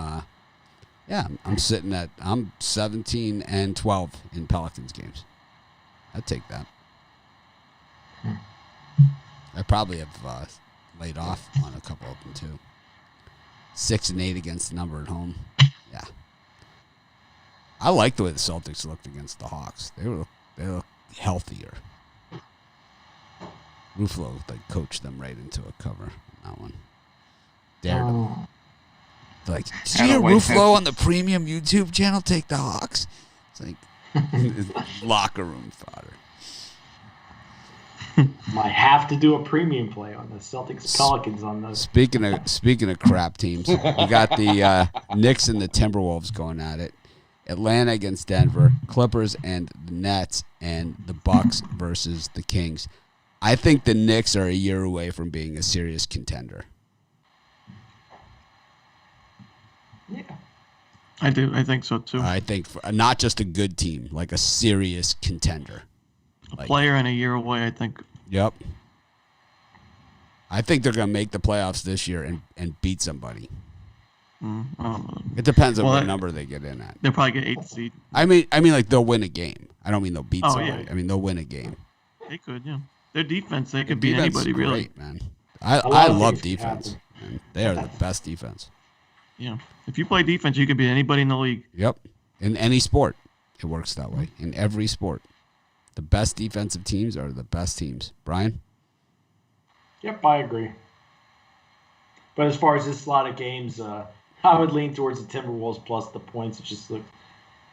yeah, I'm 17-12 in Pelicans games. I'd take that. I probably have laid off on a couple of them too. 6-8 against the number at home. Yeah, I like the way the Celtics looked against the Hawks. They look healthier. Ruffalo coached them right into a cover on that one. Dared them. Like, did you hear Ruffalo on the premium YouTube channel take the Hawks? It's like locker room fodder. Might have to do a premium play on the Celtics Pelicans on those. Speaking of crap teams, we got the Knicks and the Timberwolves going at it. Atlanta against Denver, Clippers and the Nets, and the Bucks versus the Kings. I think the Knicks are a year away from being a serious contender. Yeah. I do. I think so, too. I think not just a good team, like a serious contender. A player and a year away, I think. Yep. I think they're going to make the playoffs this year and beat somebody. It depends on what number they get in at. They'll probably get 8th seed. I mean, like they'll win a game. I don't mean they'll beat somebody. Yeah. I mean they'll win a game. They could, yeah. Their defense, they could beat anybody, great, really. Man. I love defense. Man. They are the best defense. Yeah. If you play defense, you can beat anybody in the league. Yep. In any sport, it works that way. In every sport. The best defensive teams are the best teams. Brian? Yep, I agree. But as far as this slot of games, I would lean towards the Timberwolves plus the points. It's just look.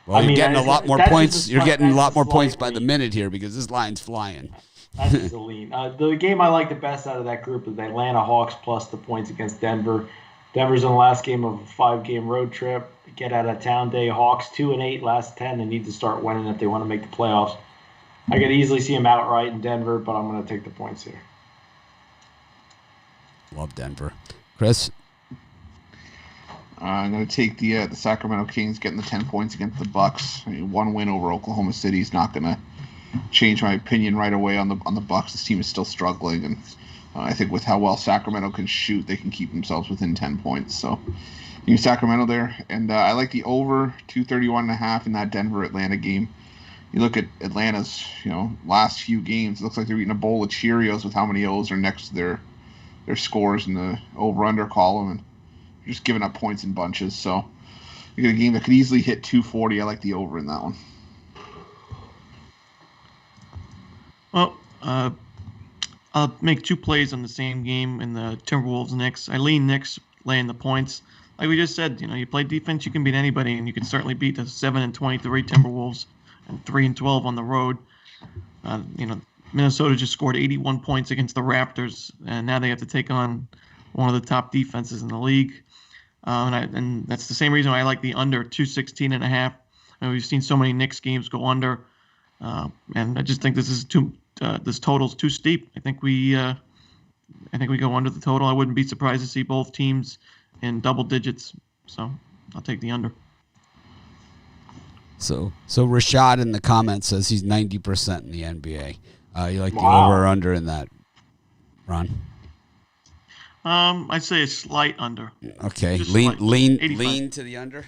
Well, you're getting a lot more points. You're getting a lot more points by the minute here because this line's flying. That's just a lean. The game I like the best out of that group is the Atlanta Hawks plus the points against Denver. Denver's in the last game of a 5-game road trip. Get out of town day. Hawks 2-8 last 10. They need to start winning if they want to make the playoffs. I could easily see them outright in Denver, but I'm going to take the points here. Love Denver. Chris? I'm going to take the Sacramento Kings getting the 10 points against the Bucks. I mean, one win over Oklahoma City is not going to change my opinion right away on the Bucks. This team is still struggling, and I think with how well Sacramento can shoot, they can keep themselves within 10 points. So, Sacramento there, and I like the over 231.5 in that Denver-Atlanta game. You look at Atlanta's, last few games. It looks like they're eating a bowl of Cheerios with how many O's are next to their scores in the over/under column, and just giving up points in bunches. So you get a game that could easily hit 240. I like the over in that one. Well, I'll make 2 plays on the same game in the Timberwolves Knicks. I lean Knicks laying the points. Like we just said, you play defense, you can beat anybody, and you can certainly beat the 7-23 Timberwolves and 3-12 on the road. Minnesota just scored 81 points against the Raptors, and now they have to take on one of the top defenses in the league. And that's the same reason why I like the under 216.5. We've seen so many Knicks games go under, and I just think this is this total's too steep. I think we go under the total. I wouldn't be surprised to see both teams in double digits. So I'll take the under. So Rashad in the comments says he's 90% in the NBA. You like the over or under in that, Ron? I'd say a slight under. Okay, Just lean to the under.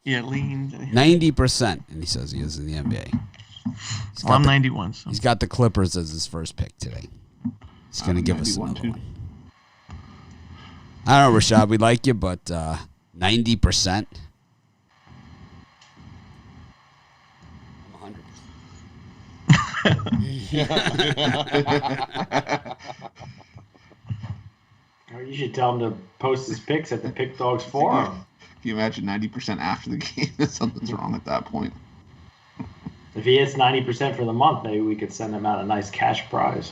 Yeah, lean. 90%, and he says he is in the NBA. I'm 91. So. He's got the Clippers as his first pick today. He's going to give us another one. I don't know, Rashad. We like you, but 90%. You should tell him to post his picks at the Pick Dogs forum. If you imagine 90% after the game, something's wrong at that point. If he hits 90% for the month, maybe we could send him out a nice cash prize.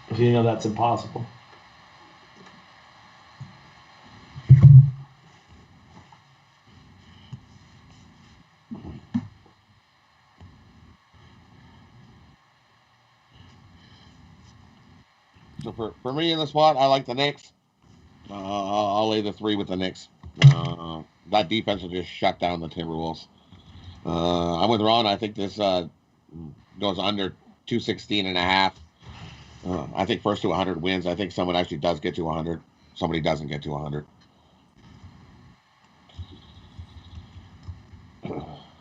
But that's impossible. for me in the spot, I like the Knicks. I'll lay the 3 with the Knicks. That defense will just shut down the Timberwolves. I'm with Ron. I think this goes under 216.5. I think first to 100 wins. I think someone actually does get to 100. Somebody doesn't get to 100.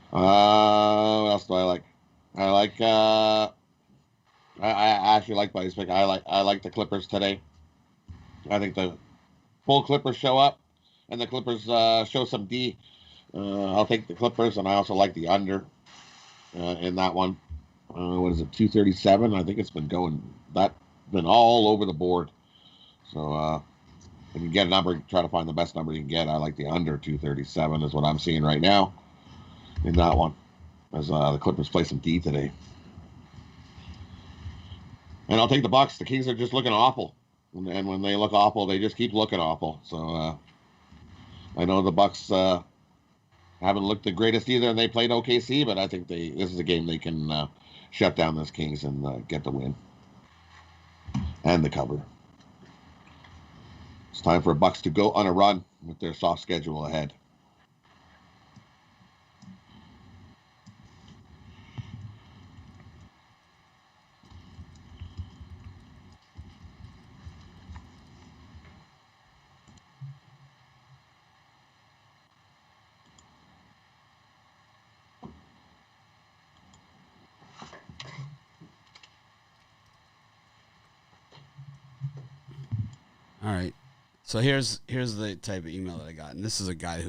What else do I like? I actually like Buddy's pick. I like the Clippers today. I think the full Clippers show up, and the Clippers show some D. I'll take the Clippers, and I also like the under in that one. What is it, 237? I think it's been all over the board. So if you get a number, try to find the best number you can get. I like the under 237 is what I'm seeing right now in that one, as the Clippers play some D today. And I'll take the Bucks. The Kings are just looking awful, and when they look awful, they just keep looking awful. So I know the Bucks haven't looked the greatest either, and they played OKC, but I think this is a game they can shut down this Kings and get the win and the cover. It's time for Bucks to go on a run with their soft schedule ahead. All right. So here's the type of email that I got, and this is a guy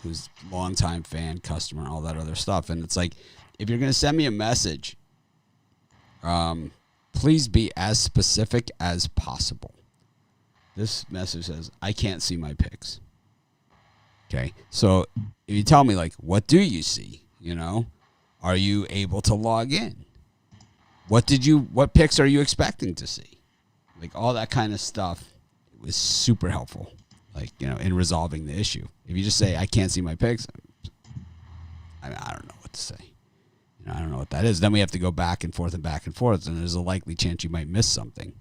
who's longtime fan, customer, all that other stuff. And it's like, if you're gonna send me a message, please be as specific as possible. This message says, "I can't see my picks." Okay, so if you tell me, like, what do you see? Are you able to log in? What picks are you expecting to see? Like, all that kind of stuff was super helpful, in resolving the issue. If you just say, "I can't see my picks," I don't know what to say. I don't know what that is. Then we have to go back and forth, and there's a likely chance you might miss something,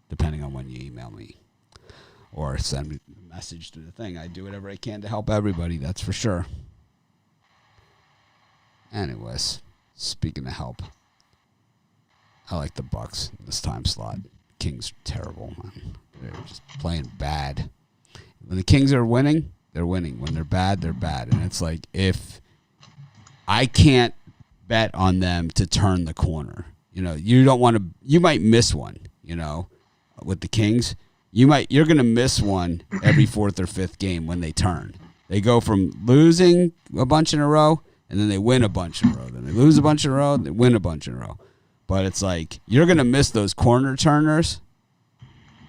depending on when you email me or send me a message through the thing. I do whatever I can to help everybody, that's for sure. Anyways, speaking of help, I like the Bucks in this time slot. Kings terrible, man. They're just playing bad. When the Kings are winning, they're winning. When they're bad, they're bad. And it's like, if I can't bet on them to turn the corner, you don't want to. You might miss one, with the Kings. You're going to miss one every fourth or fifth game when they turn. They go from losing a bunch in a row, and then they win a bunch in a row. Then they lose a bunch in a row, and they win a bunch in a row. But it's like, you're going to miss those corner turners,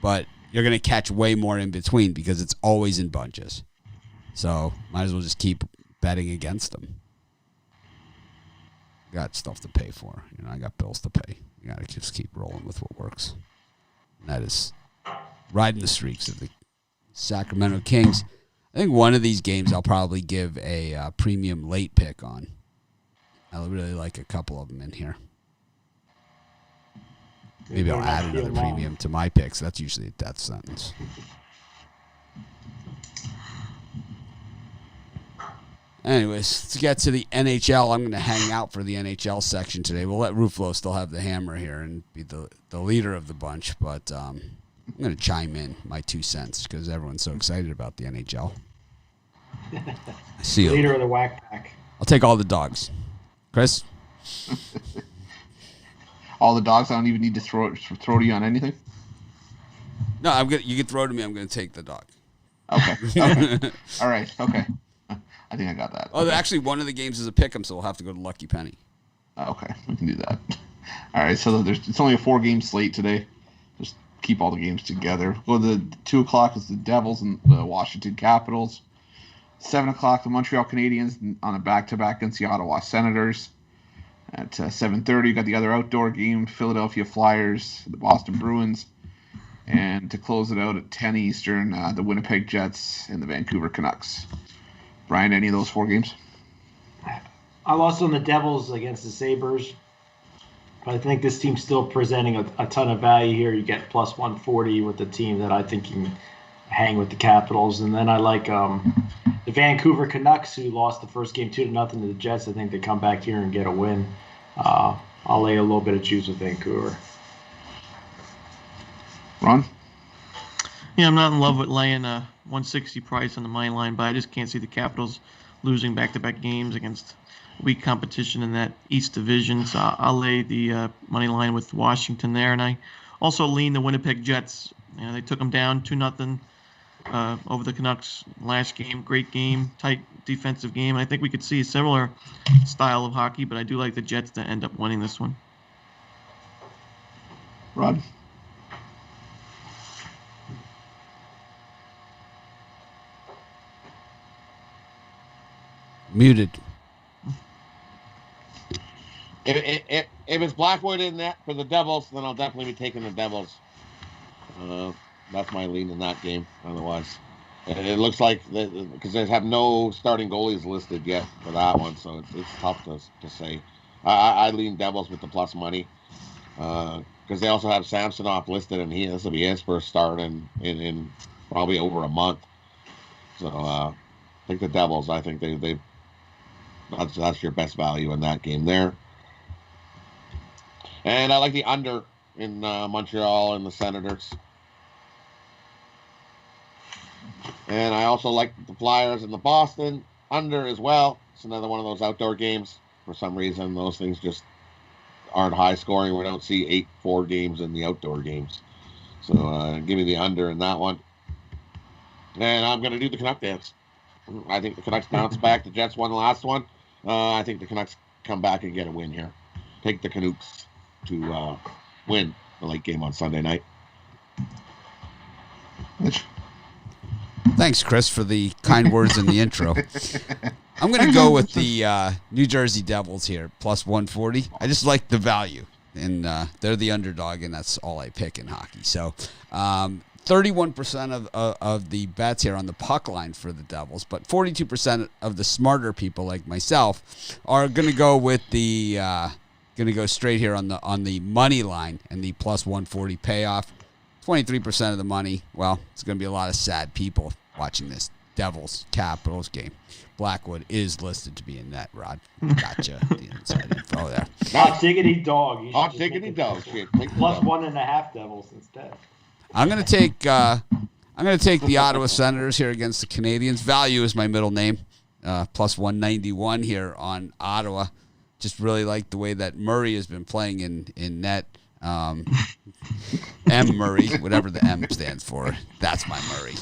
but you're going to catch way more in between because it's always in bunches. So might as well just keep betting against them. Got stuff to pay for. I got bills to pay. You got to just keep rolling with what works. And that is riding the streaks of the Sacramento Kings. I think one of these games I'll probably give a premium late pick on. I really like a couple of them in here. Maybe I'll add another premium to my picks. That's usually a death sentence. Anyways, let's get to the NHL. I'm going to hang out for the NHL section today. We'll let Ruffalo still have the hammer here and be the leader of the bunch, but I'm going to chime in my 2 cents because everyone's so excited about the NHL. See you. Leader of the whack pack. I'll take all the dogs. Chris? All the dogs. I don't even need to throw to you on anything. No, you can throw to me. I'm going to take the dog. Okay. All right. Okay. I think I got that. Oh, actually, one of the games is a pick'em, so we'll have to go to Lucky Penny. Okay, we can do that. All right. So it's only a 4-game slate today. Just keep all the games together. Well, the 2:00 is the Devils and the Washington Capitals. 7:00, the Montreal Canadiens on a back-to-back against the Ottawa Senators. At 7:30, you got the other outdoor game, Philadelphia Flyers, the Boston Bruins. And to close it out at 10 Eastern, the Winnipeg Jets and the Vancouver Canucks. Brian, any of those 4 games? I lost on the Devils against the Sabres. But I think this team's still presenting a ton of value here. You get plus 140 with the team that I think can hang with the Capitals. And then I like the Vancouver Canucks, who lost the first game 2-0 to the Jets. I think they come back here and get a win. I'll lay a little bit of juice with Vancouver. Ron? Yeah, I'm not in love with laying a 160 price on the money line, but I just can't see the Capitals losing back-to-back games against weak competition in that East Division. So I'll lay the money line with Washington there, and I also lean the Winnipeg Jets. You know, they took them down 2-0 over the Canucks last game. Great game, tight defensive game. I think we could see a similar style of hockey, but I do like the Jets to end up winning this one. Rod? Muted. If it's Blackwood in that for the Devils, then I'll definitely be taking the Devils. That's my lean in that game. Otherwise, it looks like because they have no starting goalies listed yet for that one, so it's tough to say. I lean Devils with the plus money because they also have Samsonov listed, and this will be his first start in probably over a month. So I think the Devils. I think they that's your best value in that game there. And I like the under in Montreal and the Senators. And I also like the Flyers and the Boston under as well. It's another one of those outdoor games. For some reason, those things just aren't high scoring. We don't see 8-4 games in the outdoor games. So give me the under in that one. And I'm going to do the Canuck dance. I think the Canucks bounce back. The Jets won the last one. I think the Canucks come back and get a win here. Take the Canucks to win the late game on Sunday night. Mitch? Thanks, Chris, for the kind words in the intro. I'm going to go with the New Jersey Devils here, plus 140. I just like the value, and they're the underdog, and that's all I pick in hockey. So 31% of the bets here on the puck line for the Devils, but 42% of the smarter people like myself are going to go with the going to go straight here on the money line and the plus 140 payoff. 23% of the money. Well, it's going to be a lot of sad people watching this Devils Capitals game. Blackwood is listed to be in net, Rod. Gotcha. The inside info there. Hot diggity dog. Hot diggity dog. Shit. Plus 1.5 Devils instead. I'm going to take the Ottawa Senators here against the Canadians. Value is my middle name. Plus 191 here on Ottawa. Just really like the way that Murray has been playing in net. M. Murray, whatever the M stands for. That's my Murray.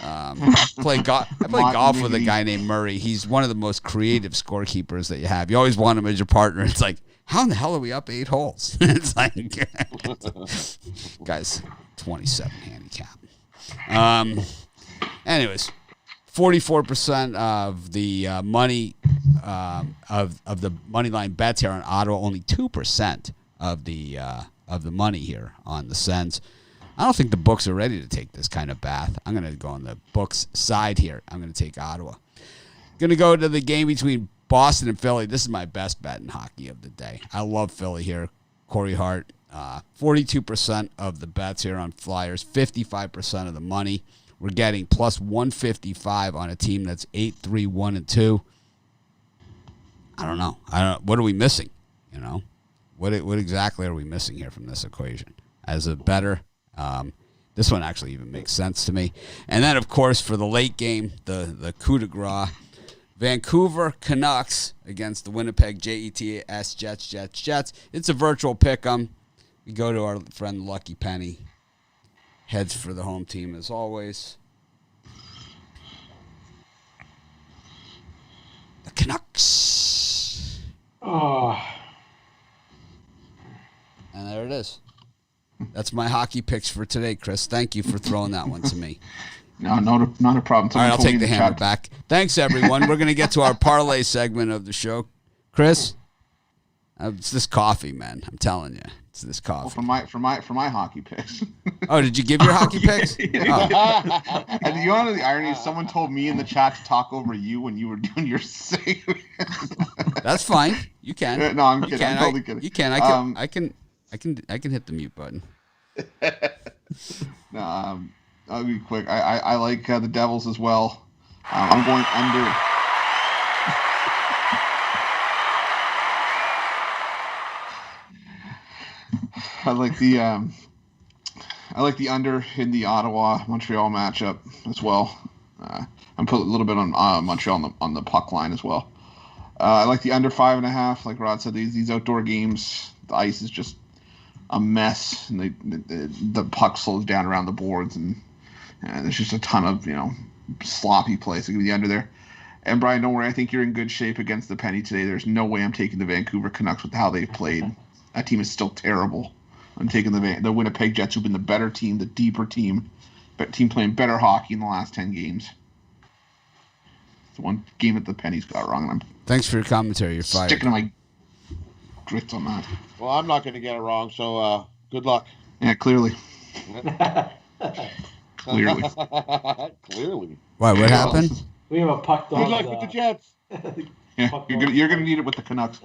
I play golf with a guy named Murray. He's one of the most creative scorekeepers that you have. You always want him as your partner. It's like, how in the hell are we up 8 holes? It's like, guys, 27 handicap. Anyways, 44% of the money of the money line bets here on Ottawa. Only 2% of the money here on the Sens. I don't think the books are ready to take this kind of bath. I'm going to go on the books side here. I'm going to take Ottawa. Going to go to the game between Boston and Philly. This is my best bet in hockey of the day. I love Philly here. Corey Hart. 42% of the bets here on Flyers. 55% of the money. We're getting plus 155 on a team that's 8-3-1-2. I don't know. What are we missing? You know? What exactly are we missing here from this equation? As a better, this one actually even makes sense to me. And then, of course, for the late game, the coup de grace, Vancouver Canucks against the Winnipeg Jets. It's a virtual pick-em. We go to our friend Lucky Penny. Heads for the home team as always. The Canucks. Oh. And there it is. That's my hockey picks for today, Chris. Thank you for throwing that one to me. No, not a problem. All right, I'll take the hammer back. Thanks, everyone. We're going to get to our parlay segment of the show. Chris, it's this coffee, man. I'm telling you. It's this Well, coffee. for my hockey picks. Oh, did you give your hockey picks? Oh. And you know the irony is someone told me in the chat to talk over you when you were doing your segment. That's fine. You can. No, I'm You kidding. can. I'm totally kidding. You can. I can hit the mute button. No, I'll be quick. I like the Devils as well. I'm going under. I like the under in the Ottawa Montreal matchup as well. I'm put a little bit on Montreal on the puck line as well. I like the under 5.5. Like Rod said, these outdoor games, the ice is just a mess, and the puck slows down around the boards, and there's just a ton of sloppy play. So give me the under there. And Brian, don't worry, I think you're in good shape against the Penny today. There's no way I'm taking the Vancouver Canucks with how they've played. That team is still terrible. I'm taking the Winnipeg Jets, who've been the better team, the deeper team, but team playing better hockey in the last 10 games. It's the one game that the Pennies got wrong, and I'm Thanks for your commentary. You're fired. sticking to my grits on that. Well, I'm not going to get it wrong, so good luck. Yeah, clearly. Clearly. Clearly. Why? What happened? We have a puck dog. Good luck with the Jets. Yeah, you're gonna need it with the Canucks.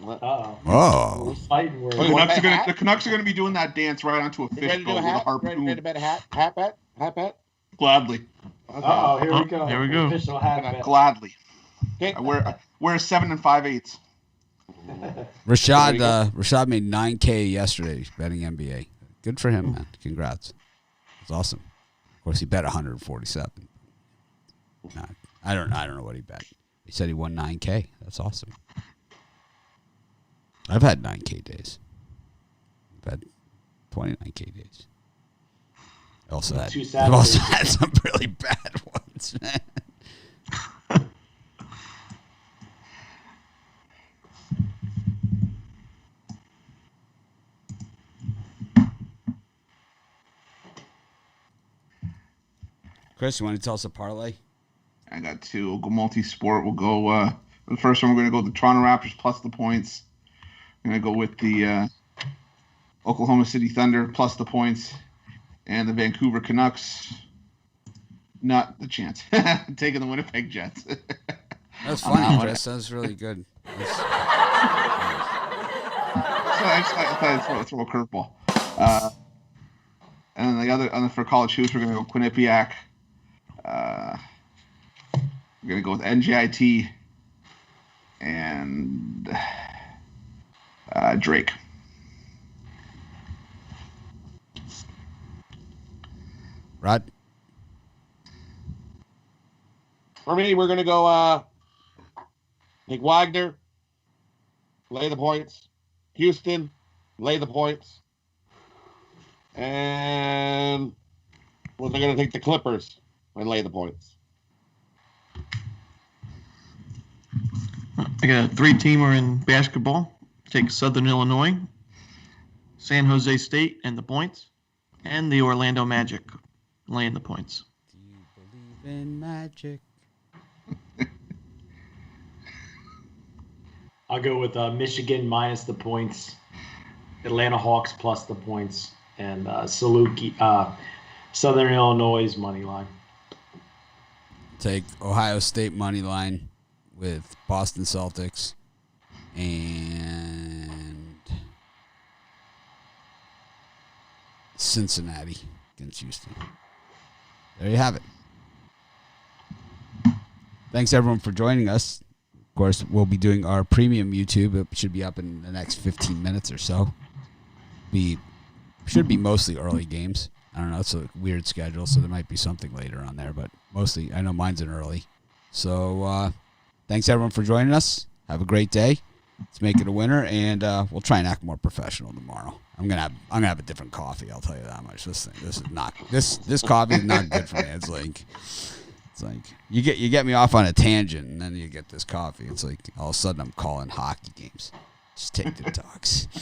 Uh-oh. Oh. We're fighting. We're The Canucks are gonna be doing that dance right onto a You ready fish to do bowl a with a hat? harpoon. Ready to bet a hat bet? Hat bet? Gladly, Okay. Uh-oh, here we go. Here we go. Official hat bet. gladly. Okay. I wear a 7 5/8. Rashad made $9K yesterday betting NBA. Good for him, man. Congrats. It's awesome. Of course, he bet 147. Nah, I don't know what he bet. He said he won 9K. That's awesome. I've had 9K days. I've had 29K days. I've also had some really bad ones, man. Chris, you want to tell us a parlay? I got two. We'll go multi-sport. We'll go. The first one, we're going to go the Toronto Raptors plus the points. I'm going to go with the Oklahoma City Thunder plus the points. And the Vancouver Canucks, not the chance. Taking the Winnipeg Jets. That's funny, Chris. That was really good. So I thought I'd throw a curveball. And then the other for college hoops, we're going to go Quinnipiac. We're going to go with NJIT and Drake. Rod? For me, we're going to go take Wagner, lay the points. Houston, lay the points. And we're going to take the Clippers and lay the points. I got a 3-teamer in basketball. Take Southern Illinois, San Jose State and the points, and the Orlando Magic laying the points. Do you believe in magic? I'll go with Michigan minus the points, Atlanta Hawks plus the points, and Southern Illinois money line. Take Ohio State money line with Boston Celtics and Cincinnati against Houston. There you have it. Thanks, everyone, for joining us. Of course, we'll be doing our premium YouTube. It should be up in the next 15 minutes or so. Should be mostly early games. I don't know. It's a weird schedule, so there might be something later on there. But mostly, I know mine's an early. So thanks, everyone, for joining us. Have a great day. Let's make it a winner, and we'll try and act more professional tomorrow. I'm gonna have a different coffee. I'll tell you that much. This coffee is not good for me. It's like you get me off on a tangent, and then you get this coffee. It's like all of a sudden I'm calling hockey games. Just take the dogs.